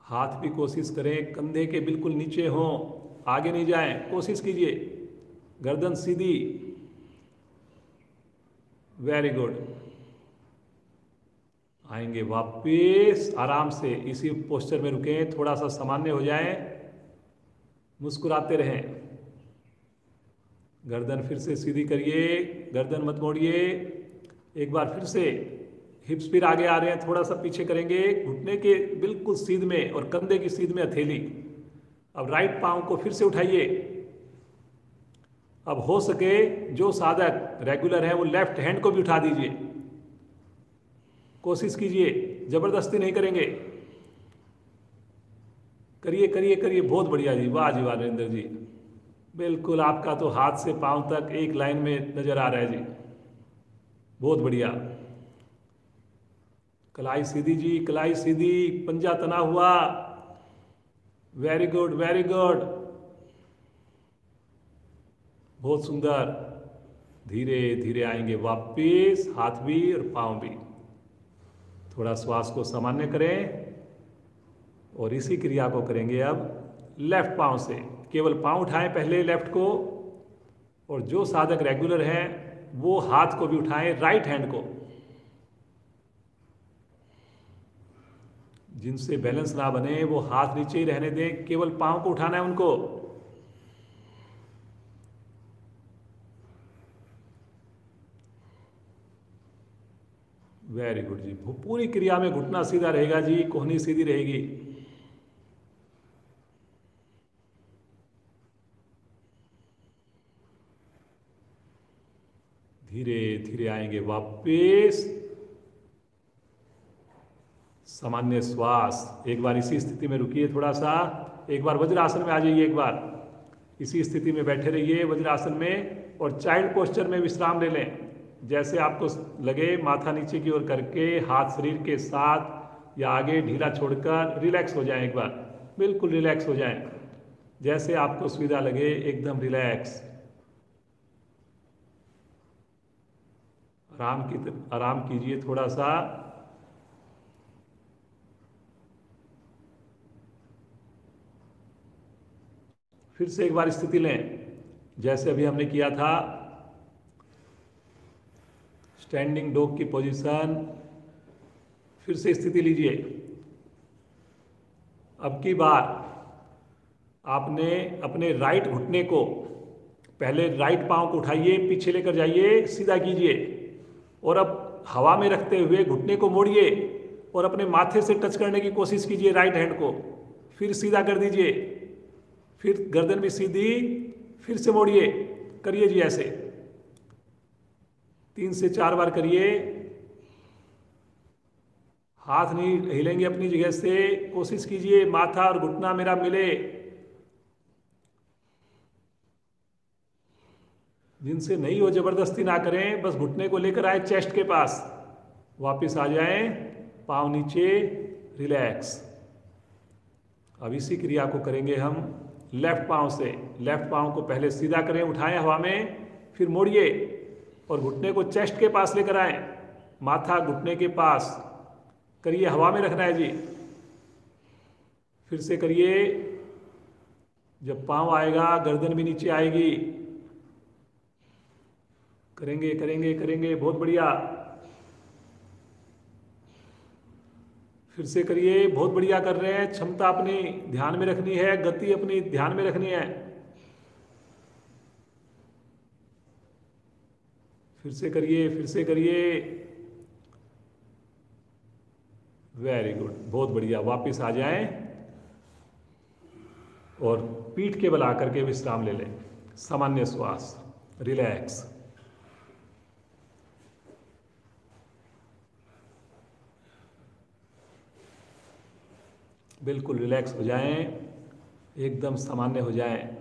हाथ भी कोशिश करें कंधे के बिल्कुल नीचे हों, आगे नहीं जाएं, कोशिश कीजिए। गर्दन सीधी, वेरी गुड। आएंगे वापस आराम से, इसी पोस्चर में रुकें, थोड़ा सा सामान्य हो जाएं, मुस्कुराते रहें। गर्दन फिर से सीधी करिए, गर्दन मत मोड़िए। एक बार फिर से हिप्स फिर आगे आ रहे हैं, थोड़ा सा पीछे करेंगे, घुटने के बिल्कुल सीध में और कंधे की सीध में हथेली। अब राइट पांव को फिर से उठाइए। अब हो सके जो साधक रेगुलर है वो लेफ्ट हैंड को भी उठा दीजिए, कोशिश कीजिए, जबरदस्ती नहीं करेंगे। करिए करिए करिए, बहुत बढ़िया जी, वाह जी वाह नरेंद्र जी, बिल्कुल आपका तो हाथ से पांव तक एक लाइन में नजर आ रहा है जी, बहुत बढ़िया। कलाई सीधी जी, कलाई सीधी, पंजा तना हुआ, वेरी गुड वेरी गुड, बहुत सुंदर। धीरे धीरे आएंगे वापिस, हाथ भी और पांव भी। थोड़ा श्वास को सामान्य करें और इसी क्रिया को करेंगे अब लेफ्ट पांव से। केवल पांव उठाएं पहले लेफ्ट को, और जो साधक रेगुलर हैं वो हाथ को भी उठाएं, राइट हैंड को। जिनसे बैलेंस ना बने वो हाथ नीचे ही रहने दें, केवल पांव को उठाना है उनको। वेरी गुड जी, पूरी क्रिया में घुटना सीधा रहेगा जी, कोहनी सीधी रहेगी। धीरे धीरे आएंगे वापस, सामान्य श्वास। एक बार इसी स्थिति में रुकिए थोड़ा सा, एक बार वज्रासन में आ जाइए, एक बार इसी स्थिति में बैठे रहिए वज्रासन में, और चाइल्ड पोस्चर में विश्राम ले लें। जैसे आपको लगे, माथा नीचे की ओर करके, हाथ शरीर के साथ या आगे ढीला छोड़कर रिलैक्स हो जाएं, एक बार बिल्कुल रिलैक्स हो जाएं, जैसे आपको सुविधा लगे, एकदम रिलैक्स। आराम कीजिए थोड़ा सा। फिर से एक बार स्थिति लें, जैसे अभी हमने किया था, स्टैंडिंग डॉग की पोजीशन। फिर से स्थिति लीजिए। अब की बार आपने अपने राइट घुटने को, पहले राइट पांव को उठाइए, पीछे लेकर जाइए, सीधा कीजिए, और अब हवा में रखते हुए घुटने को मोड़िए और अपने माथे से टच करने की कोशिश कीजिए राइट हैंड को। फिर सीधा कर दीजिए, फिर गर्दन भी सीधी, फिर से मोड़िए, करिए जी ऐसे 3 से 4 बार करिए। हाथ नहीं हिलेंगे अपनी जगह से, कोशिश कीजिए माथा और घुटना मेरा मिले। जिनसे नहीं हो जबरदस्ती ना करें, बस घुटने को लेकर आए चेस्ट के पास, वापस आ जाएं, पांव नीचे, रिलैक्स। अब इसी क्रिया को करेंगे हम लेफ्ट पांव से। लेफ्ट पांव को पहले सीधा करें, उठाएं हवा में, फिर मोड़िए और घुटने को चेस्ट के पास लेकर आएं, माथा घुटने के पास करिए, हवा में रखना है जी। फिर से करिए, जब पांव आएगा गर्दन भी नीचे आएगी। करेंगे करेंगे करेंगे, बहुत बढ़िया। फिर से करिए, बहुत बढ़िया कर रहे हैं। क्षमता अपनी ध्यान में रखनी है, गति अपनी ध्यान में रखनी है। फिर से करिए, फिर से करिए। वेरी गुड, बहुत बढ़िया। वापस आ जाएं और पीठ के बल आकर के विश्राम ले लें। सामान्य श्वास, रिलैक्स। बिल्कुल रिलैक्स हो जाएं, एकदम सामान्य हो जाएं।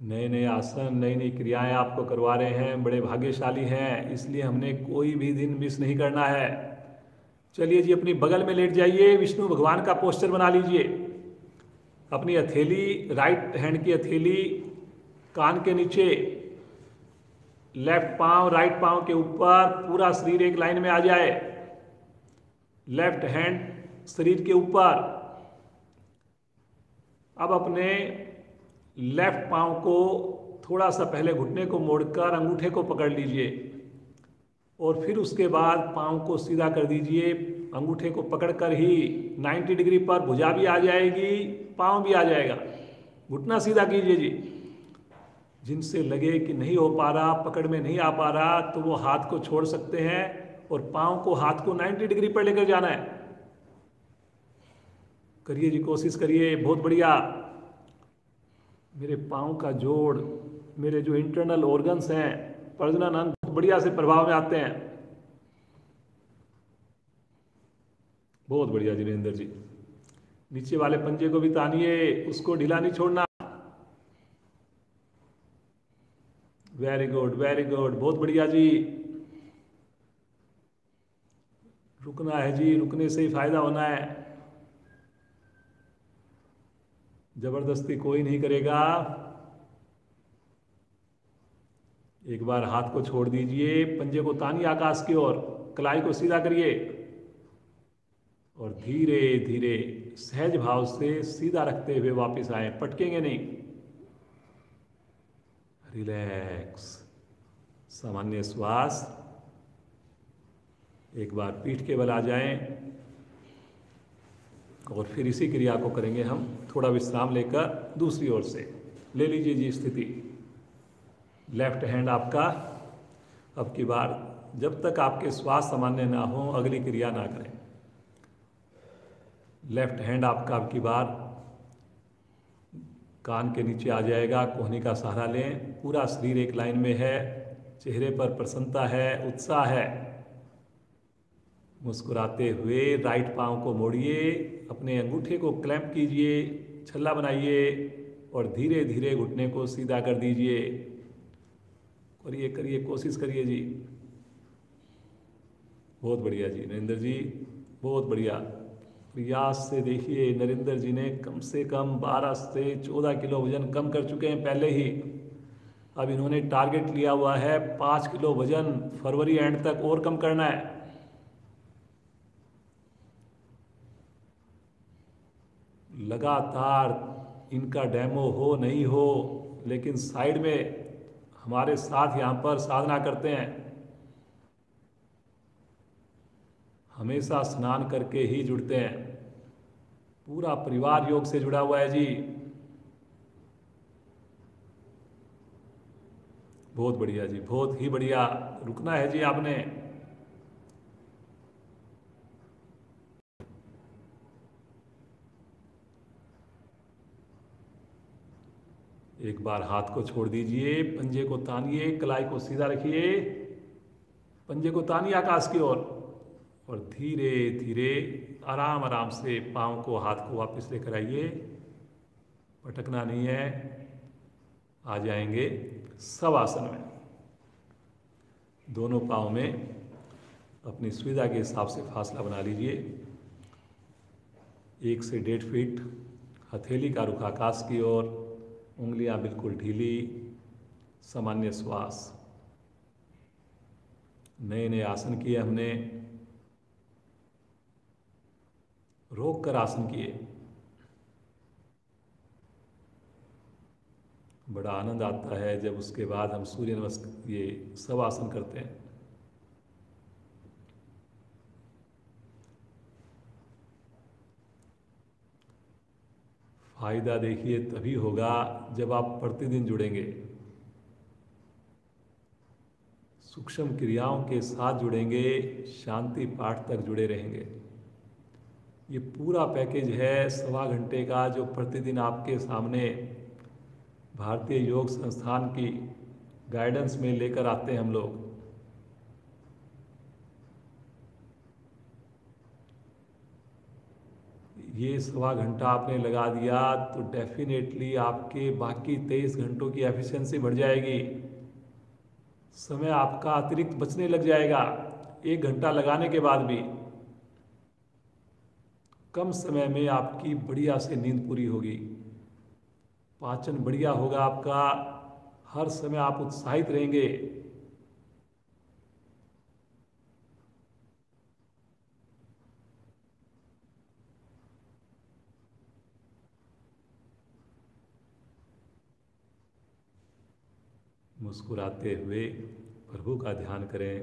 नए नए आसन, नई नई क्रियाएं आपको करवा रहे हैं, बड़े भाग्यशाली हैं। इसलिए हमने कोई भी दिन मिस नहीं करना है। चलिए जी, अपनी बगल में लेट जाइए, विष्णु भगवान का पोस्टर बना लीजिए। अपनी हथेली, राइट हैंड की हथेली कान के नीचे, लेफ्ट पांव राइट पांव के ऊपर, पूरा शरीर एक लाइन में आ जाए। लेफ्ट हैंड शरीर के ऊपर। अब अपने लेफ्ट पांव को थोड़ा सा पहले घुटने को मोड़कर अंगूठे को पकड़ लीजिए और फिर उसके बाद पांव को सीधा कर दीजिए। अंगूठे को पकड़कर ही 90 डिग्री पर भुजा भी आ जाएगी, पांव भी आ जाएगा। घुटना सीधा कीजिए जी। जिनसे लगे कि नहीं हो पा रहा, पकड़ में नहीं आ पा रहा, तो वो हाथ को छोड़ सकते हैं और पांव को, हाथ को 90 डिग्री पर लेकर जाना है। करिए जी, कोशिश करिए, बहुत बढ़िया। मेरे पांव का जोड़, मेरे जो इंटरनल ऑर्गन्स हैं, प्रजनन अंग बहुत बढ़िया से प्रभाव में आते हैं। बहुत बढ़िया जी नरेंद्र जी। नीचे वाले पंजे को भी तानिए, उसको ढीला नहीं छोड़ना। वेरी गुड, वेरी गुड, बहुत बढ़िया जी। रुकना है जी, रुकने से ही फायदा होना है। जबरदस्ती कोई नहीं करेगा। एक बार हाथ को छोड़ दीजिए, पंजे को तानिए आकाश की ओर, कलाई को सीधा करिए और धीरे धीरे सहज भाव से सीधा रखते हुए वापस आए, पटकेंगे नहीं। रिलैक्स, सामान्य श्वास। एक बार पीठ के बल आ जाएं और फिर इसी क्रिया को करेंगे हम। थोड़ा विश्राम लेकर दूसरी ओर से ले लीजिए जी स्थिति। लेफ्ट हैंड आपका, अब की बार जब तक आपके श्वास सामान्य ना हो अगली क्रिया ना करें। लेफ्ट हैंड आपका अब की बार कान के नीचे आ जाएगा, कोहनी का सहारा लें। पूरा शरीर एक लाइन में है, चेहरे पर प्रसन्नता है, उत्साह है। मुस्कुराते हुए राइट पांव को मोड़िए, अपने अंगूठे को क्लैंप कीजिए, छल्ला बनाइए और धीरे धीरे घुटने को सीधा कर दीजिए। करिए करिए, कोशिश करिए जी। बहुत बढ़िया जी नरेंद्र जी, बहुत बढ़िया। प्रयास से देखिए, नरेंद्र जी ने कम से कम 12 से 14 किलो वजन कम कर चुके हैं पहले ही। अब इन्होंने टारगेट लिया हुआ है 5 किलो वजन फरवरी एंड तक और कम करना है। लगातार इनका डेमो हो नहीं हो, लेकिन साइड में हमारे साथ यहाँ पर साधना करते हैं। हमेशा स्नान करके ही जुड़ते हैं। पूरा परिवार योग से जुड़ा हुआ है जी। बहुत बढ़िया जी, बहुत ही बढ़िया। रुकना है जी आपने। एक बार हाथ को छोड़ दीजिए, पंजे को तानिए, कलाई को सीधा रखिए, पंजे को तानिए आकाश की ओर और धीरे धीरे आराम आराम से पांव को, हाथ को वापस लेकर आइए। पटकना नहीं है। आ जाएंगे शवासन में। दोनों पांव में अपनी सुविधा के हिसाब से फासला बना लीजिए। 1 से 1.5 फीट, हथेली का रुख आकाश की ओर, उंगलियां बिल्कुल ढीली, सामान्य श्वास। नए नए आसन किए हमने, रोक कर आसन किए। बड़ा आनंद आता है जब उसके बाद हम सूर्य नमस्कार ये सब आसन करते हैं। फायदा देखिए तभी होगा जब आप प्रतिदिन जुड़ेंगे, सूक्ष्म क्रियाओं के साथ जुड़ेंगे, शांति पाठ तक जुड़े रहेंगे। ये पूरा पैकेज है 1.25 घंटे का, जो प्रतिदिन आपके सामने भारतीय योग संस्थान की गाइडेंस में लेकर आते हैं हम लोग। ये 1.25 घंटा आपने लगा दिया तो डेफिनेटली आपके बाकी 23 घंटों की एफिशिएंसी बढ़ जाएगी, समय आपका अतिरिक्त बचने लग जाएगा। 1 घंटा लगाने के बाद भी कम समय में आपकी बढ़िया से नींद पूरी होगी, पाचन बढ़िया होगा आपका, हर समय आप उत्साहित रहेंगे। मुस्कुराते हुए प्रभु का ध्यान करें,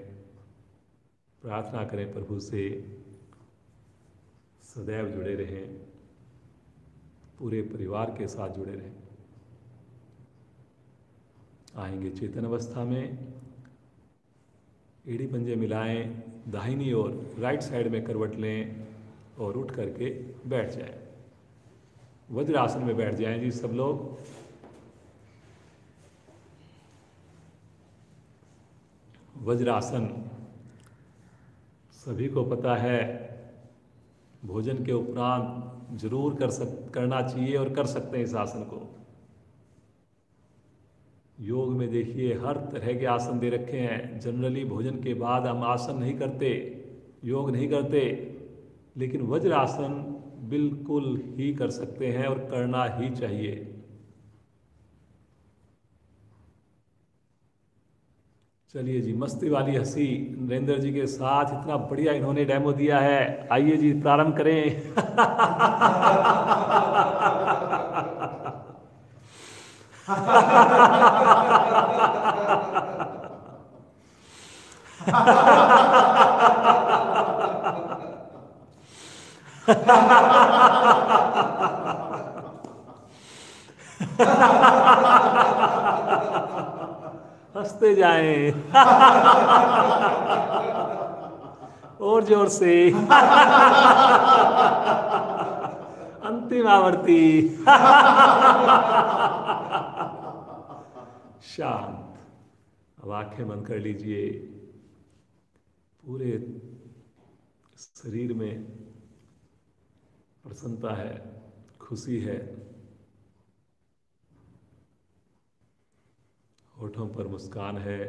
प्रार्थना करें प्रभु से सदैव जुड़े रहें, पूरे परिवार के साथ जुड़े रहें। आएंगे चेतन अवस्था में, एड़ी पंजे मिलाएं, दाहिनी ओर राइट साइड में करवट लें और उठ करके बैठ जाएं। वज्रासन में बैठ जाएं जी सब लोग। वज्रासन सभी को पता है, भोजन के उपरांत जरूर करना चाहिए और कर सकते हैं इस आसन को। योग में देखिए हर तरह के आसन दे रखे हैं। जनरली भोजन के बाद हम आसन नहीं करते, योग नहीं करते, लेकिन वज्रासन बिल्कुल ही कर सकते हैं और करना ही चाहिए। चलिए जी, मस्ती वाली हंसी नरेंद्र जी के साथ, इतना बढ़िया इन्होंने डेमो दिया है। आइए जी प्रारंभ करें। हंसते जाएं और जोर से। अंतिम आवर्ती। शांत। अब आंखें बंद कर लीजिए। पूरे शरीर में प्रसन्नता है, खुशी है, होठों पर मुस्कान है,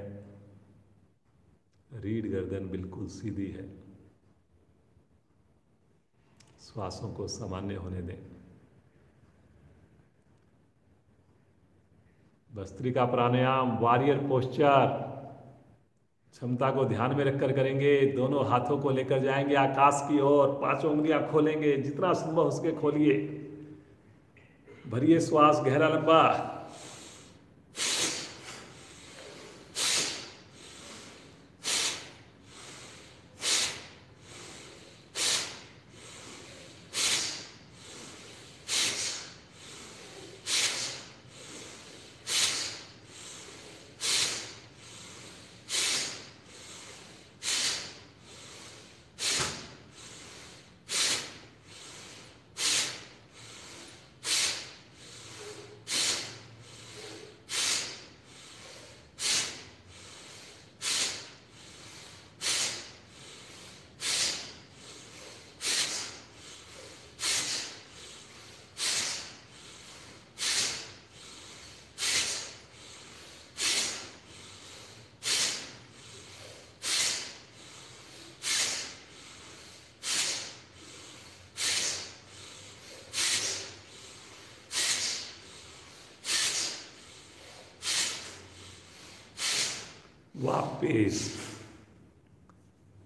रीढ़ गर्दन बिल्कुल सीधी है। श्वासों को सामान्य होने दें। भस्त्रिका प्राणायाम, वॉरियर पोस्चर, क्षमता को ध्यान में रखकर करेंगे। दोनों हाथों को लेकर जाएंगे आकाश की ओर, 5 उंगलियां खोलेंगे, जितना संभव उसके खोलिए। भरिए श्वास गहरा लंबा।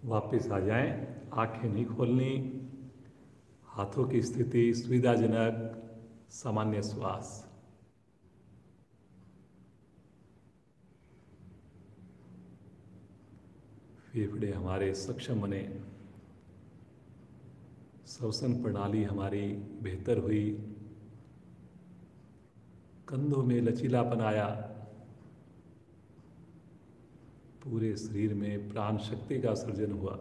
वापस आ जाएं। आंखें नहीं खोलनी। हाथों की स्थिति सुविधाजनक, सामान्य श्वास। फेफड़े हमारे सक्षम बने, श्वसन प्रणाली हमारी बेहतर हुई, कंधों में लचीलापन आया, पूरे शरीर में प्राण शक्ति का सर्जन हुआ।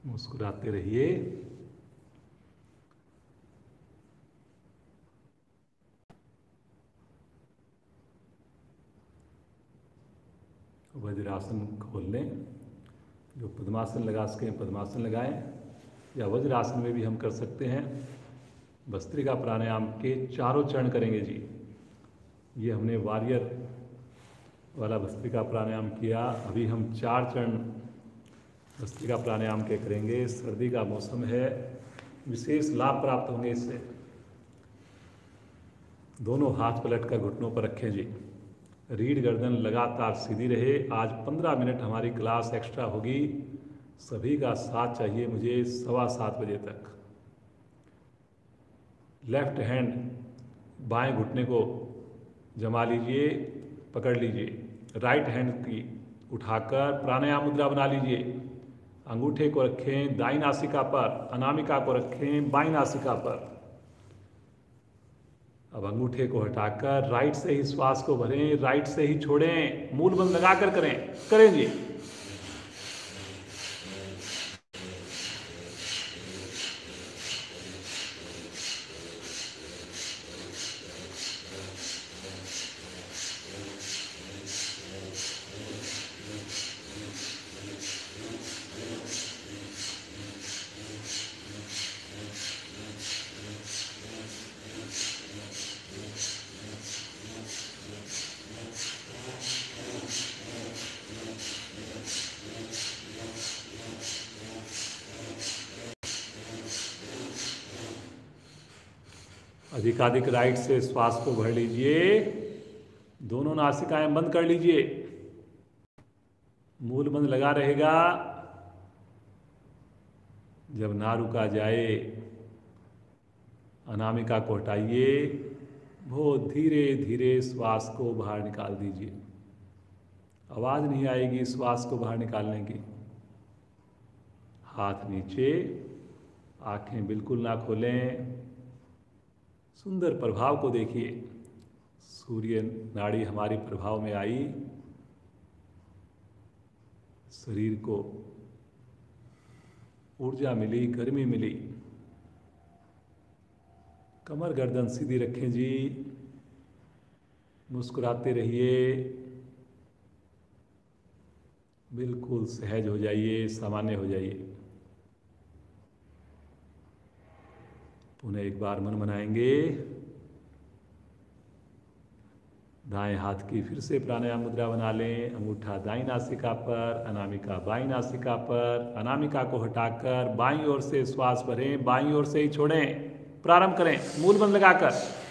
मुस्कुराते रहिए। वज्रासन खोल लें। जो पद्मासन लगा सकें पद्मासन लगाएं, या वज्रासन में भी हम कर सकते हैं। भस्त्रिका प्राणायाम के 4 चरण करेंगे जी। ये हमने वारियर वाला भस्त्रिका प्राणायाम किया, अभी हम 4 चरण भस्त्रिका प्राणायाम के करेंगे। सर्दी का मौसम है, विशेष लाभ प्राप्त होंगे इससे। दोनों हाथ पलट कर घुटनों पर रखें जी। रीढ़ गर्दन लगातार सीधी रहे। आज 15 मिनट हमारी क्लास एक्स्ट्रा होगी। सभी का साथ चाहिए मुझे 7:15 बजे तक। लेफ्ट हैंड बाएं घुटने को जमा लीजिए, पकड़ लीजिए। राइट हैंड की उठाकर प्राणायाम मुद्रा बना लीजिए। अंगूठे को रखें दाईं नासिका पर, अनामिका को रखें बाईं नासिका पर। अब अंगूठे को हटाकर राइट से ही श्वास को भरें, राइट से ही छोड़ें। मूल बंद लगाकर करें जी। अधिकाधिक राइट से श्वास को भर लीजिए। दोनों नासिकाएं बंद कर लीजिए। मूल बंद लगा रहेगा। जब ना रुका जाए अनामिका को हटाइए। बहुत धीरे धीरे श्वास को बाहर निकाल दीजिए। आवाज नहीं आएगी श्वास को बाहर निकालने की। हाथ नीचे, आंखें बिल्कुल ना खोलें। सुंदर प्रभाव को देखिए। सूर्य नाड़ी हमारी प्रभाव में आई। शरीर को ऊर्जा मिली, गर्मी मिली। कमर गर्दन सीधी रखें जी। मुस्कुराते रहिए। बिल्कुल सहज हो जाइए, सामान्य हो जाइए। पुनः एक बार मन मनाएंगे। दाएं हाथ की फिर से प्राणायाम मुद्रा बना लें। अंगूठा दाईं नासिका पर, अनामिका बाईं नासिका पर। अनामिका को हटाकर बाईं ओर से श्वास भरें, बाईं ओर से ही छोड़ें। प्रारंभ करें मूल बंद लगाकर।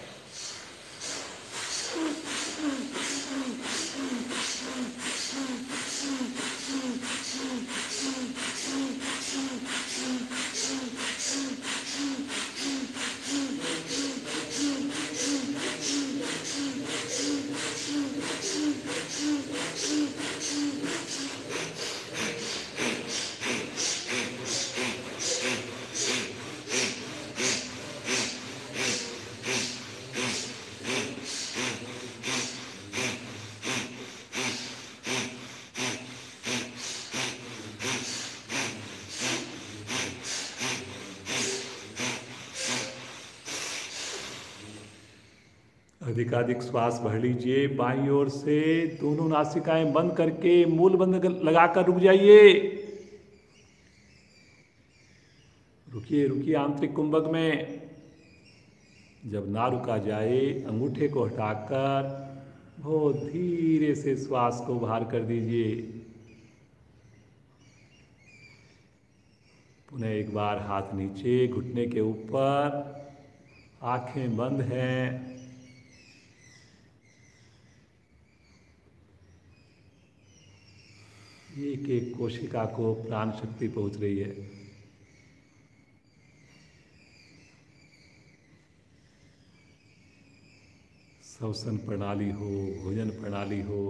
अधिकाधिक श्वास भर लीजिए। बाईं ओर से दोनों नासिकाएं बंद करके मूल बंद लगाकर रुक जाइए। रुकिए रुकिए आंतरिक कुंभक में। जब ना रुका जाए अंगूठे को हटाकर बहुत धीरे से श्वास को बाहर कर दीजिए। पुनः एक बार हाथ नीचे, घुटने के ऊपर, आंखें बंद हैं। एक एक कोशिका को प्राण शक्ति पहुंच रही है। श्वसन प्रणाली हो, भोजन प्रणाली हो,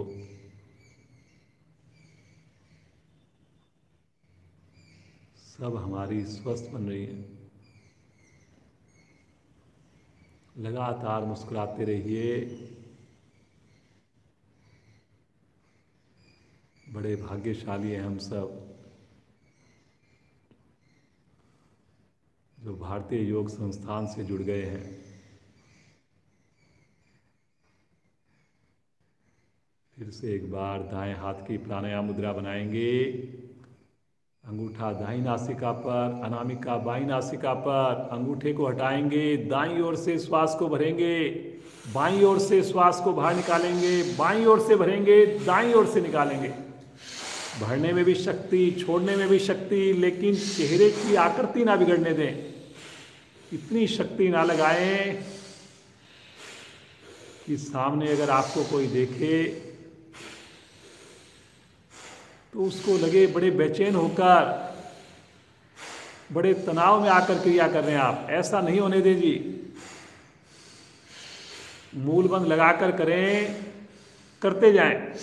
सब हमारी स्वस्थ बन रही है। लगातार मुस्कुराते रहिए। बड़े भाग्यशाली हैं हम सब जो भारतीय योग संस्थान से जुड़ गए हैं। फिर से एक बार दाएं हाथ की प्राणायाम मुद्रा बनाएंगे। अंगूठा दाईं नासिका पर, अनामिका बाईं नासिका पर। अंगूठे को हटाएंगे, दाईं ओर से श्वास को भरेंगे, बाईं ओर से श्वास को बाहर निकालेंगे, बाईं ओर से भरेंगे, दाईं ओर से निकालेंगे। भरने में भी शक्ति, छोड़ने में भी शक्ति, लेकिन चेहरे की आकृति ना बिगड़ने दें। इतनी शक्ति ना लगाएं कि सामने अगर आपको कोई देखे तो उसको लगे बड़े बेचैन होकर, बड़े तनाव में आकर क्रिया कर रहे हैं आप। ऐसा नहीं होने दें जी। मूल बंद लगाकर करें, करते जाएं।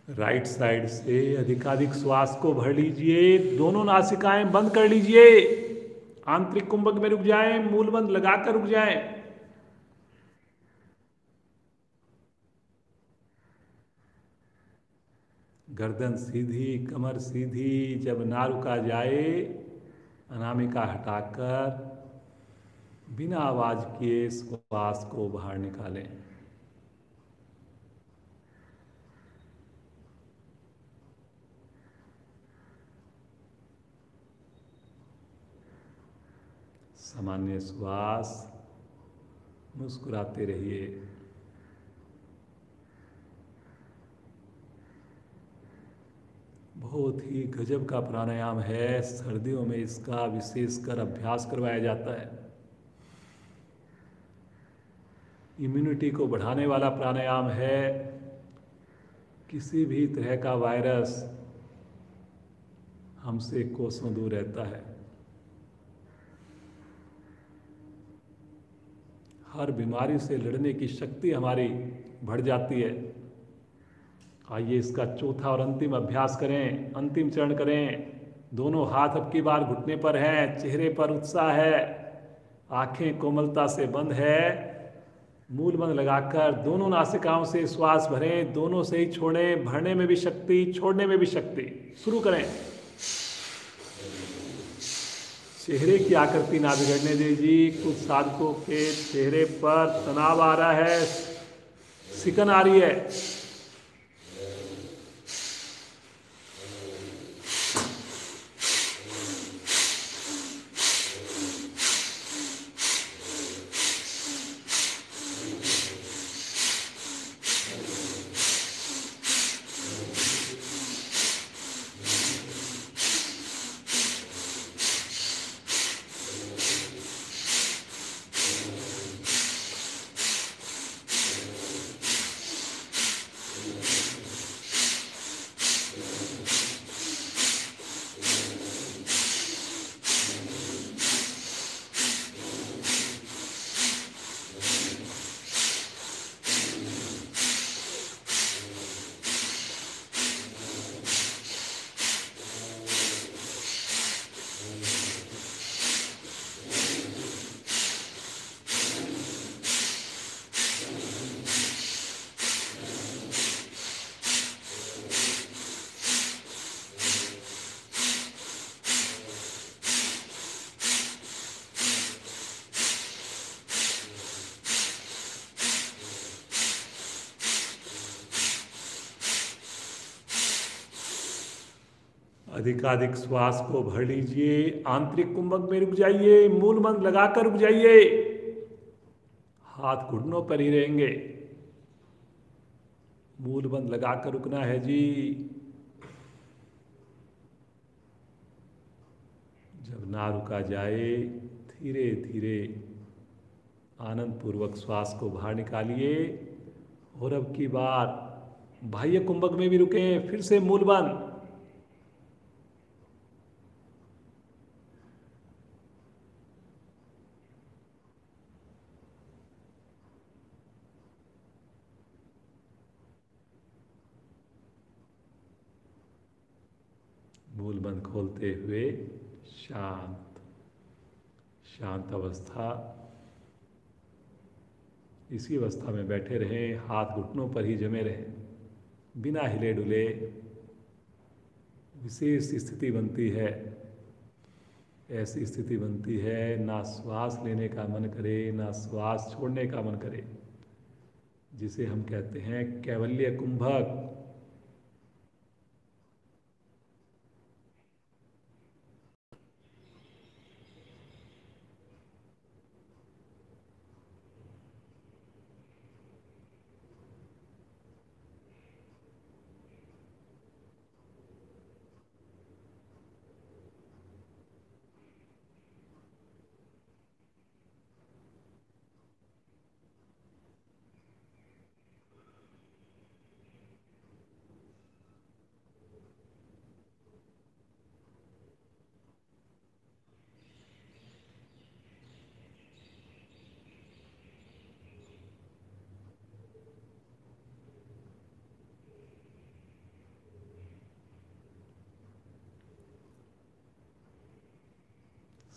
राइट साइड से अधिकाधिक श्वास को भर लीजिए। दोनों नासिकाएं बंद कर लीजिए। आंतरिक कुंभक में रुक जाएं, मूल बंद लगाकर रुक जाएं। गर्दन सीधी, कमर सीधी। जब ना रुका जाए अनामिका हटाकर बिना आवाज किए श्वास को बाहर निकालें। सामान्य श्वास, मुस्कुराते रहिए। बहुत ही गजब का प्राणायाम है। सर्दियों में इसका विशेषकर अभ्यास करवाया जाता है। इम्यूनिटी को बढ़ाने वाला प्राणायाम है। किसी भी तरह का वायरस हमसे कोसों दूर रहता है। हर बीमारी से लड़ने की शक्ति हमारी बढ़ जाती है। आइए इसका चौथा और अंतिम अभ्यास करें, अंतिम चरण करें। दोनों हाथ अब की बार घुटने पर हैं, चेहरे पर उत्साह है, आंखें कोमलता से बंद है। मूल बंद लगाकर दोनों नासिकाओं से श्वास भरें, दोनों से ही छोड़ें। भरने में भी शक्ति, छोड़ने में भी शक्ति। शुरू करें। चेहरे की आकृति ना बिगड़ने दीजिए। कुछ साधकों के चेहरे पर तनाव आ रहा है, सिकन आ रही है। अधिकाधिक श्वास को भर लीजिए। आंतरिक कुंभक में रुक जाइए, मूल मंत्र लगाकर रुक जाइए। हाथ घुटनों पर ही रहेंगे। मूल मंत्र लगाकर रुकना है जी। जब ना रुका जाए, धीरे धीरे आनंद पूर्वक श्वास को बाहर निकालिए। और अब की बार बाह्य कुंभक में भी रुके। फिर से मूल मंत्र। मूल बंद खोलते हुए शांत शांत अवस्था। इसी अवस्था में बैठे रहें, हाथ घुटनों पर ही जमे रहें, बिना हिले डुले। विशेष स्थिति बनती है, ऐसी स्थिति बनती है ना श्वास लेने का मन करे ना श्वास छोड़ने का मन करे, जिसे हम कहते हैं कैवल्य कुंभक।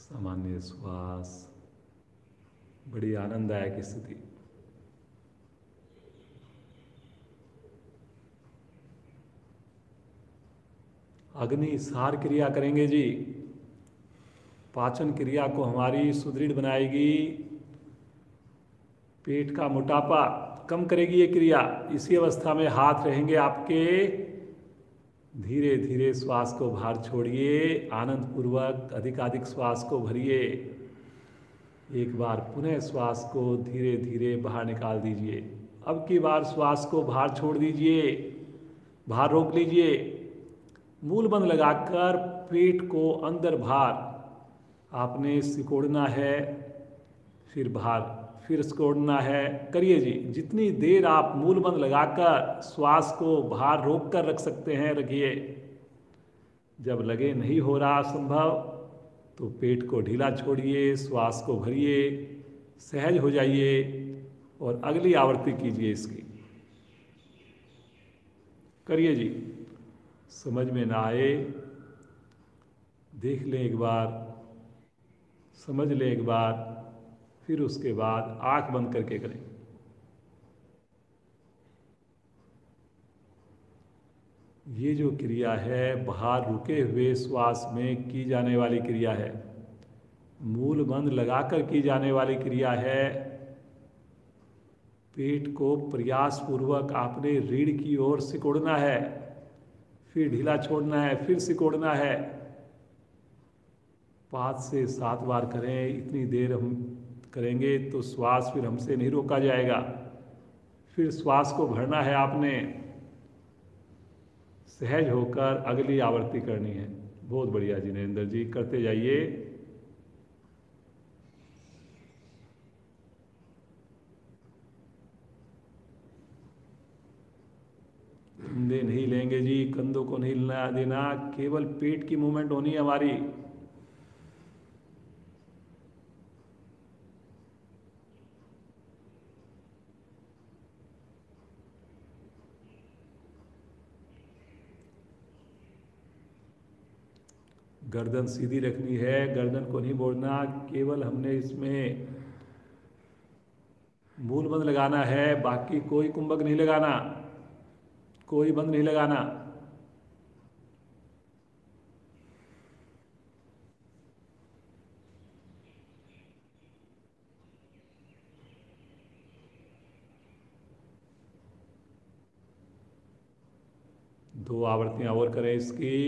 सामान्य श्वास, बड़ी आनंददायक स्थिति। अग्नि सार क्रिया करेंगे जी। पाचन क्रिया को हमारी सुदृढ़ बनाएगी। पेट का मोटापा कम करेगी ये क्रिया। इसी अवस्था में हाथ रहेंगे आपके। धीरे धीरे श्वास को बाहर छोड़िए। आनंद पूर्वक अधिकाधिक श्वास को भरिए। एक बार पुनः श्वास को धीरे धीरे बाहर निकाल दीजिए। अब की बार श्वास को बाहर छोड़ दीजिए, बाहर रोक लीजिए। मूल बंद लगाकर पेट को अंदर बाहर आपने सिकोड़ना है, फिर बाहर, फिर सिकोड़ना है। करिए जी। जितनी देर आप मूल बंद लगाकर श्वास को बाहर रोक कर रख सकते हैं रखिए। जब लगे नहीं हो रहा संभव तो पेट को ढीला छोड़िए, श्वास को भरिए, सहज हो जाइए और अगली आवृत्ति कीजिए इसकी। करिए जी। समझ में ना आए देख लें एक बार, समझ लें एक बार, फिर उसके बाद आंख बंद करके करें। ये जो क्रिया है बाहर रुके हुए श्वास में की जाने वाली क्रिया है, मूल बंद लगाकर की जाने वाली क्रिया है। पेट को प्रयास पूर्वक आपने रीढ़ की ओर सिकोड़ना है, फिर ढीला छोड़ना है, फिर सिकोड़ना है। 5 से 7 बार करें। इतनी देर हम करेंगे तो श्वास फिर हमसे नहीं रोका जाएगा। फिर श्वास को भरना है आपने। सहज होकर अगली आवृत्ति करनी है। बहुत बढ़िया जी नरेंद्र जी, करते जाइए। कंधे नहीं लेंगे जी, कंधों को नहीं हिलना देना, केवल पेट की मूवमेंट होनी है हमारी। गर्दन सीधी रखनी है, गर्दन को नहीं मोड़ना। केवल हमने इसमें मूल बंद लगाना है, बाकी कोई कुंभक नहीं लगाना, कोई बंद नहीं लगाना। दो आवृत्तियां और करें इसकी।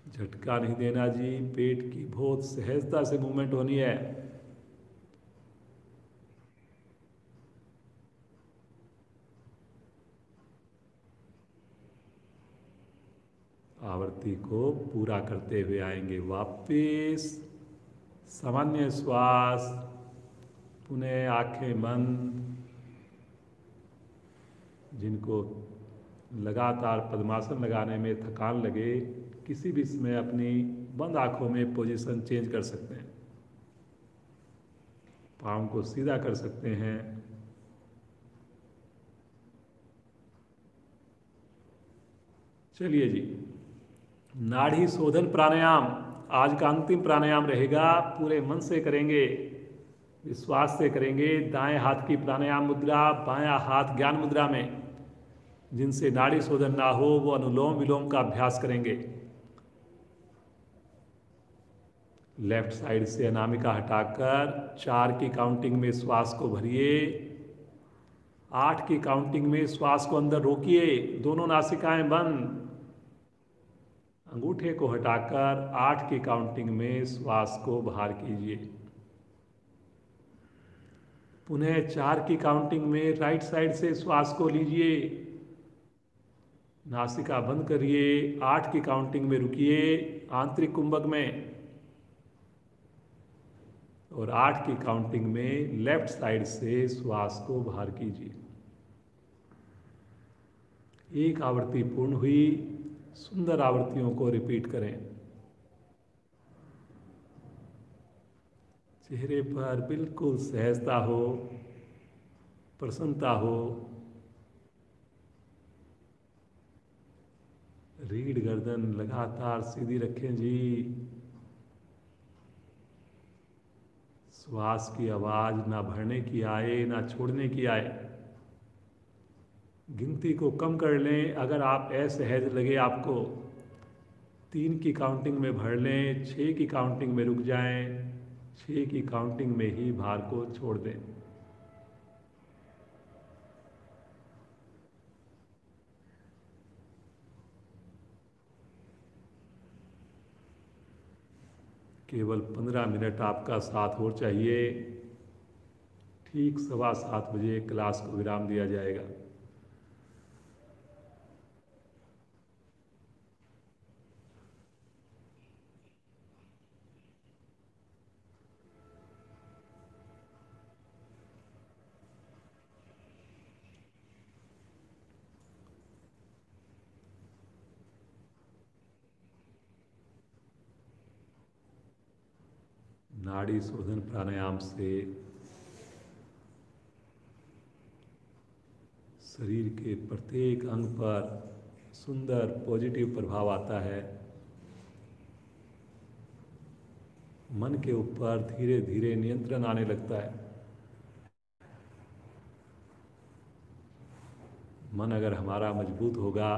झटका नहीं देना जी, पेट की बहुत सहजता से मूवमेंट होनी है। आवृत्ति को पूरा करते हुए आएंगे वापस। सामान्य श्वास, पुनः आंखें बंद। जिनको लगातार पद्मासन लगाने में थकान लगे, किसी भी समय अपनी बंद आंखों में पोजीशन चेंज कर सकते हैं। पाँव को सीधा कर सकते हैं। चलिए जी, नाड़ी शोधन प्राणायाम आज का अंतिम प्राणायाम रहेगा। पूरे मन से करेंगे, विश्वास से करेंगे। दाएं हाथ की प्राणायाम मुद्रा, बायां हाथ ज्ञान मुद्रा में। जिनसे नाड़ी शोधन ना हो वो अनुलोम विलोम का अभ्यास करेंगे। लेफ्ट साइड से अनामिका हटाकर 4 की काउंटिंग में श्वास को भरिए। 8 की काउंटिंग में श्वास को अंदर रोकिए, दोनों नासिकाएं बंद। अंगूठे को हटाकर 8 की काउंटिंग में श्वास को बाहर कीजिए। पुनः 4 की काउंटिंग में राइट साइड से श्वास को लीजिए, नासिका बंद करिए। 8 की काउंटिंग में रुकिए आंतरिक कुंभक में, और 8 की काउंटिंग में लेफ्ट साइड से श्वास को बाहर कीजिए। एक आवृत्ति पूर्ण हुई। सुंदर आवृत्तियों को रिपीट करें। चेहरे पर बिल्कुल सहजता हो, प्रसन्नता हो। रीढ़ गर्दन लगातार सीधी रखें जी। श्वास की आवाज ना भरने की आए ना छोड़ने की आए। गिनती को कम कर लें। अगर आप असहज लगे आपको, 3 की काउंटिंग में भर लें, 6 की काउंटिंग में रुक जाएं, 6 की काउंटिंग में ही भार को छोड़ दें। केवल 15 मिनट आपका साथ और चाहिए। ठीक 7:15 बजे क्लास को विराम दिया जाएगा। नाड़ी शोधन प्राणायाम से शरीर के प्रत्येक अंग पर सुंदर पॉजिटिव प्रभाव आता है। मन के ऊपर धीरे धीरे नियंत्रण आने लगता है। मन अगर हमारा मजबूत होगा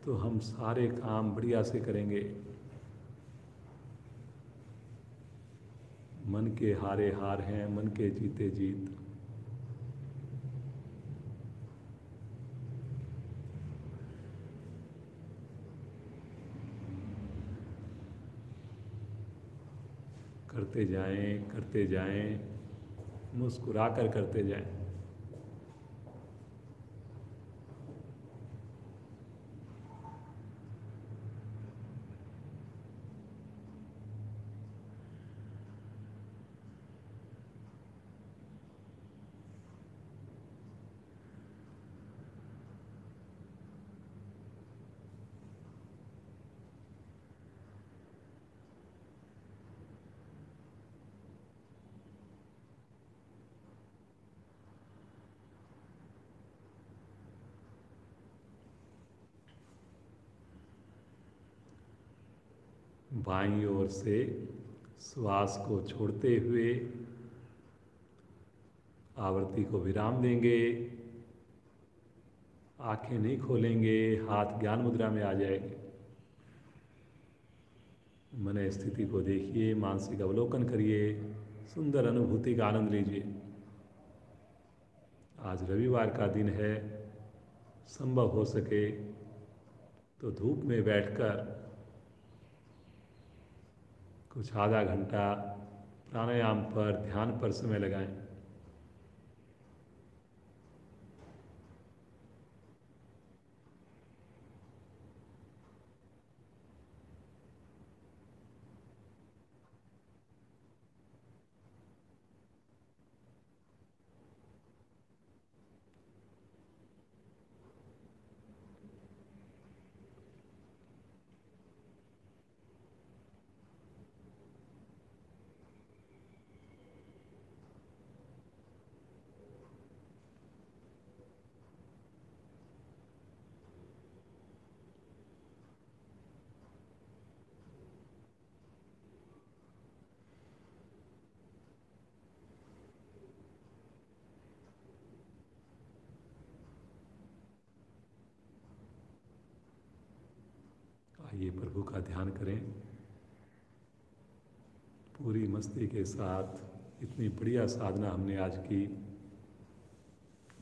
तो हम सारे काम बढ़िया से करेंगे। मन के हारे हार हैं, मन के जीते जीत। करते जाएं, मुस्कुराकर करते जाएं। बाईं ओर से श्वास को छोड़ते हुए आवृत्ति को विराम देंगे। आंखें नहीं खोलेंगे, हाथ ज्ञान मुद्रा में आ जाएंगे। मन स्थिति को देखिए, मानसिक अवलोकन करिए, सुंदर अनुभूति का आनंद लीजिए। आज रविवार का दिन है। संभव हो सके तो धूप में बैठकर कुछ आधा घंटा प्राणायाम पर, ध्यान पर समय लगाएं। आइए प्रभु का ध्यान करें पूरी मस्ती के साथ। इतनी बढ़िया साधना हमने आज की,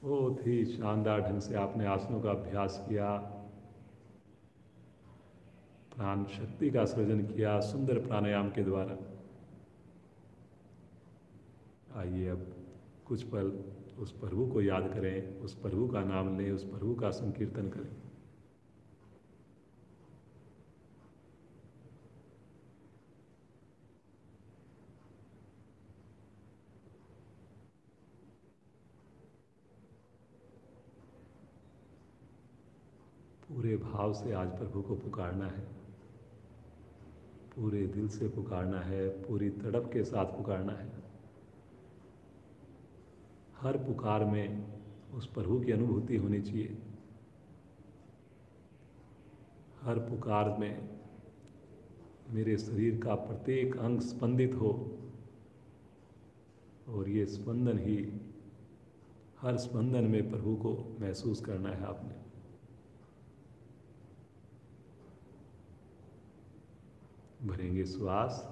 बहुत ही शानदार ढंग से आपने आसनों का अभ्यास किया, प्राण शक्ति का सृजन किया सुंदर प्राणायाम के द्वारा। आइए अब कुछ पल उस प्रभु को याद करें, उस प्रभु का नाम लें, उस प्रभु का संकीर्तन करें। पूरे भाव से आज प्रभु को पुकारना है, पूरे दिल से पुकारना है, पूरी तड़प के साथ पुकारना है। हर पुकार में उस प्रभु की अनुभूति होनी चाहिए। हर पुकार में मेरे शरीर का प्रत्येक अंग स्पंदित हो, और ये स्पंदन ही, हर स्पंदन में प्रभु को महसूस करना है आपने। भरेंगे श्वास।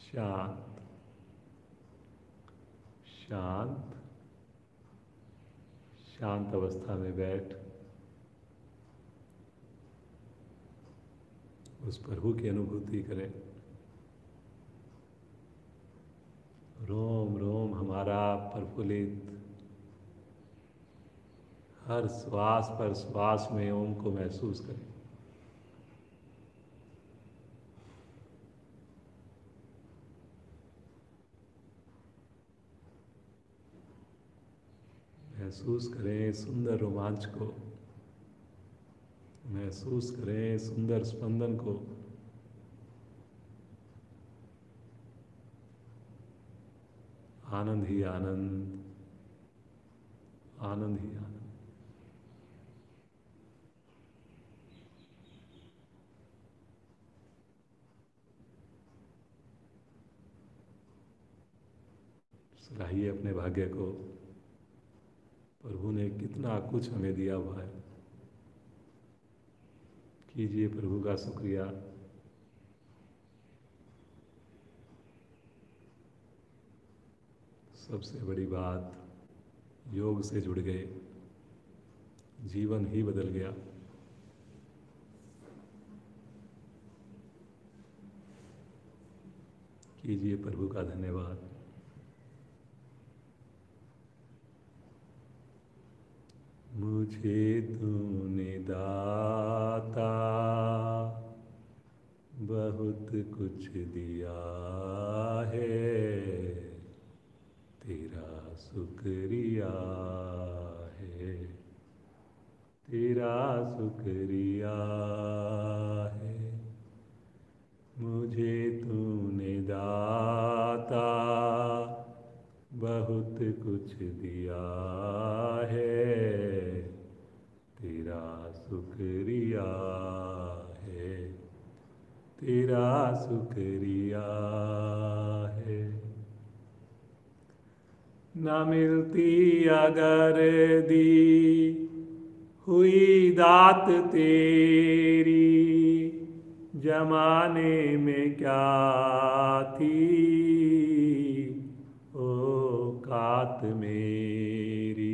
शांत शांत शांत अवस्था में बैठ उस प्रभु की अनुभूति करें। रोम रोम हमारा प्रफुल्लित, हर श्वास पर श्वास में ओम को महसूस करें। महसूस करें सुंदर रोमांच को, महसूस करें सुंदर स्पंदन को। आनंद ही आनंद, आनंद ही आनंद। सराहिए अपने भाग्य को, प्रभु ने कितना कुछ हमें दिया हुआ है। कीजिए प्रभु का शुक्रिया। सबसे बड़ी बात, योग से जुड़ गए, जीवन ही बदल गया। कीजिए प्रभु का धन्यवाद। मुझे तूने दाता बहुत कुछ दिया है, तेरा शुक्रिया है, तेरा शुक्रिया है। मुझे तूने दाता बहुत कुछ दिया है, तेरा शुक्रिया है, तेरा शुक्रिया है। न मिलती अगर दी हुई दात तेरी, जमाने में क्या थी औकात मेरी।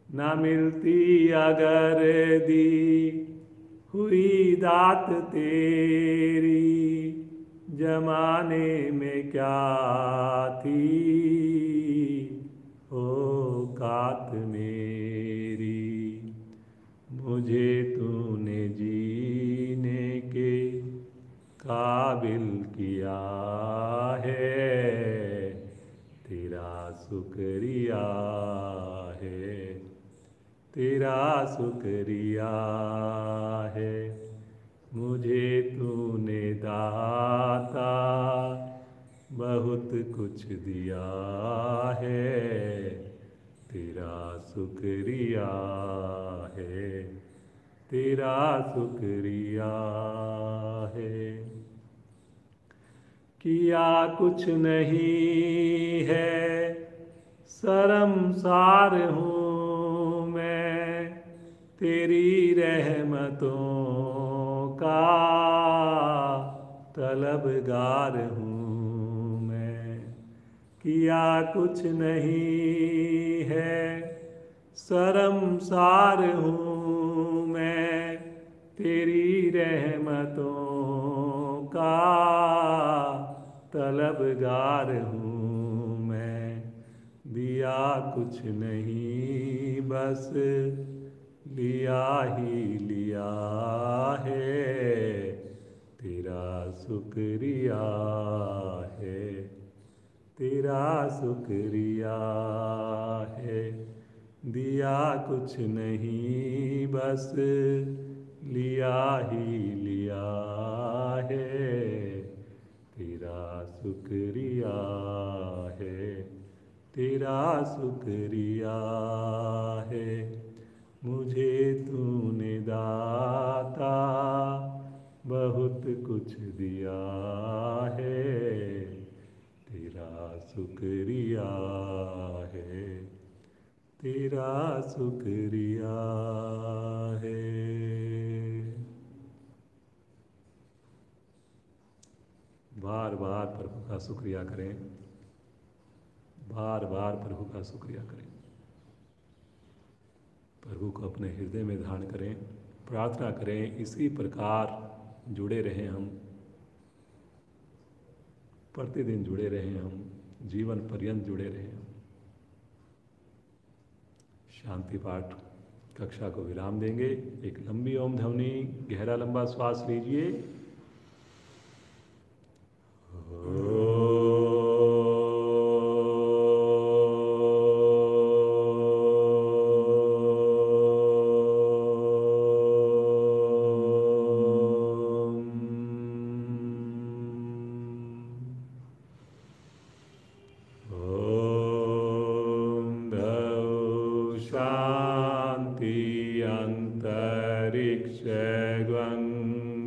न मिलती अगर दी हुई दात तेरी, जमाने में क्या थी औकात मेरी। मुझे तूने जीने के काबिल किया है, तेरा शुक्रिया है, तेरा शुक्रिया है। मुझे तूने दाता बहुत कुछ दिया है, तेरा शुक्रिया है, तेरा शुक्रिया है। किया कुछ नहीं है, शर्मसार हूँ मैं, तेरी रहमतों का तलबगार हूँ मैं। किया कुछ नहीं है, शर्मसार हूँ मैं, तेरी रहमतों का तलबगार हूँ मैं। दिया कुछ नहीं बस लिया ही लिया है, तेरा शुक्रिया है, तेरा शुक्रिया है। दिया कुछ नहीं बस लिया ही लिया है, तेरा शुक्रिया है, तेरा शुक्रिया है। मुझे तूने दाता बहुत कुछ दिया है, तेरा शुक्रिया है, तेरा शुक्रिया है। बार प्रभु का शुक्रिया करें, बार बार प्रभु का शुक्रिया करें। प्रभु को अपने हृदय में धारण करें, प्रार्थना करें, इसी प्रकार जुड़े रहें हम, प्रतिदिन जुड़े रहें हम, जीवन पर्यंत जुड़े रहें हम। शांति पाठ कक्षा को विराम देंगे। एक लंबी ओम ध्वनि, गहरा लंबा श्वास लीजिए।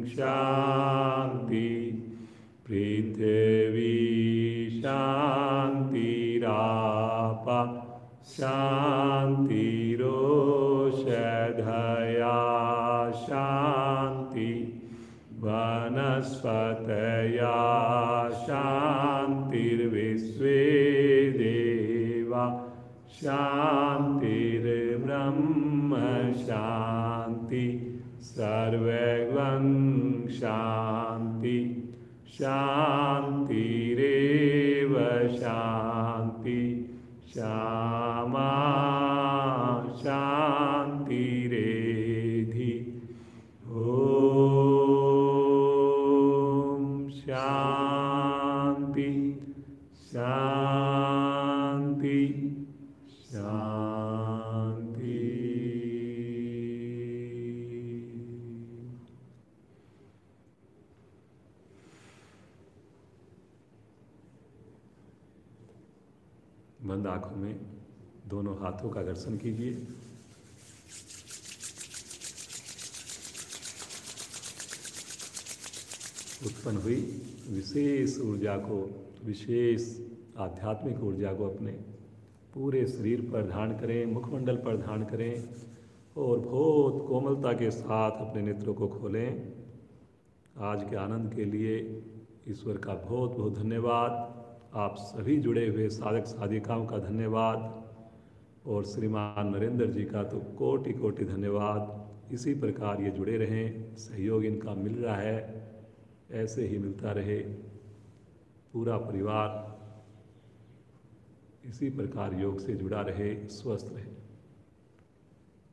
शांति, पृथ्वी शांतिरापा शांतिरोषधया शांति, वनस्पतया शांतिर्विश्वे देवा शांतिर्ब्रह्म शांति, सर्वं शांति, शांतिरेव शांति, श्यामा शांतिरेधि। ओम शांति शांति शांति। बंद आंखों में दोनों हाथों का दर्शन कीजिए। उत्पन्न हुई विशेष ऊर्जा को, विशेष आध्यात्मिक ऊर्जा को अपने पूरे शरीर पर धारण करें, मुखमंडल पर धारण करें और बहुत कोमलता के साथ अपने नेत्रों को खोलें। आज के आनंद के लिए ईश्वर का बहुत बहुत धन्यवाद। आप सभी जुड़े हुए साधक साधिकाओं का धन्यवाद और श्रीमान नरेंद्र जी का तो कोटि कोटि धन्यवाद। इसी प्रकार ये जुड़े रहें, सहयोग इनका मिल रहा है, ऐसे ही मिलता रहे। पूरा परिवार इसी प्रकार योग से जुड़ा रहे, स्वस्थ रहे।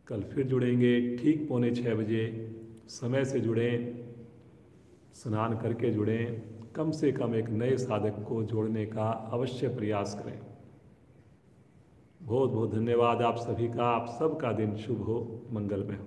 कल फिर जुड़ेंगे ठीक 5:45 बजे। समय से जुड़ें, स्नान करके जुड़ें। कम से कम एक नए साधक को जोड़ने का अवश्य प्रयास करें। बहुत बहुत धन्यवाद आप सभी का। आप सबका दिन शुभ हो, मंगलमय हो।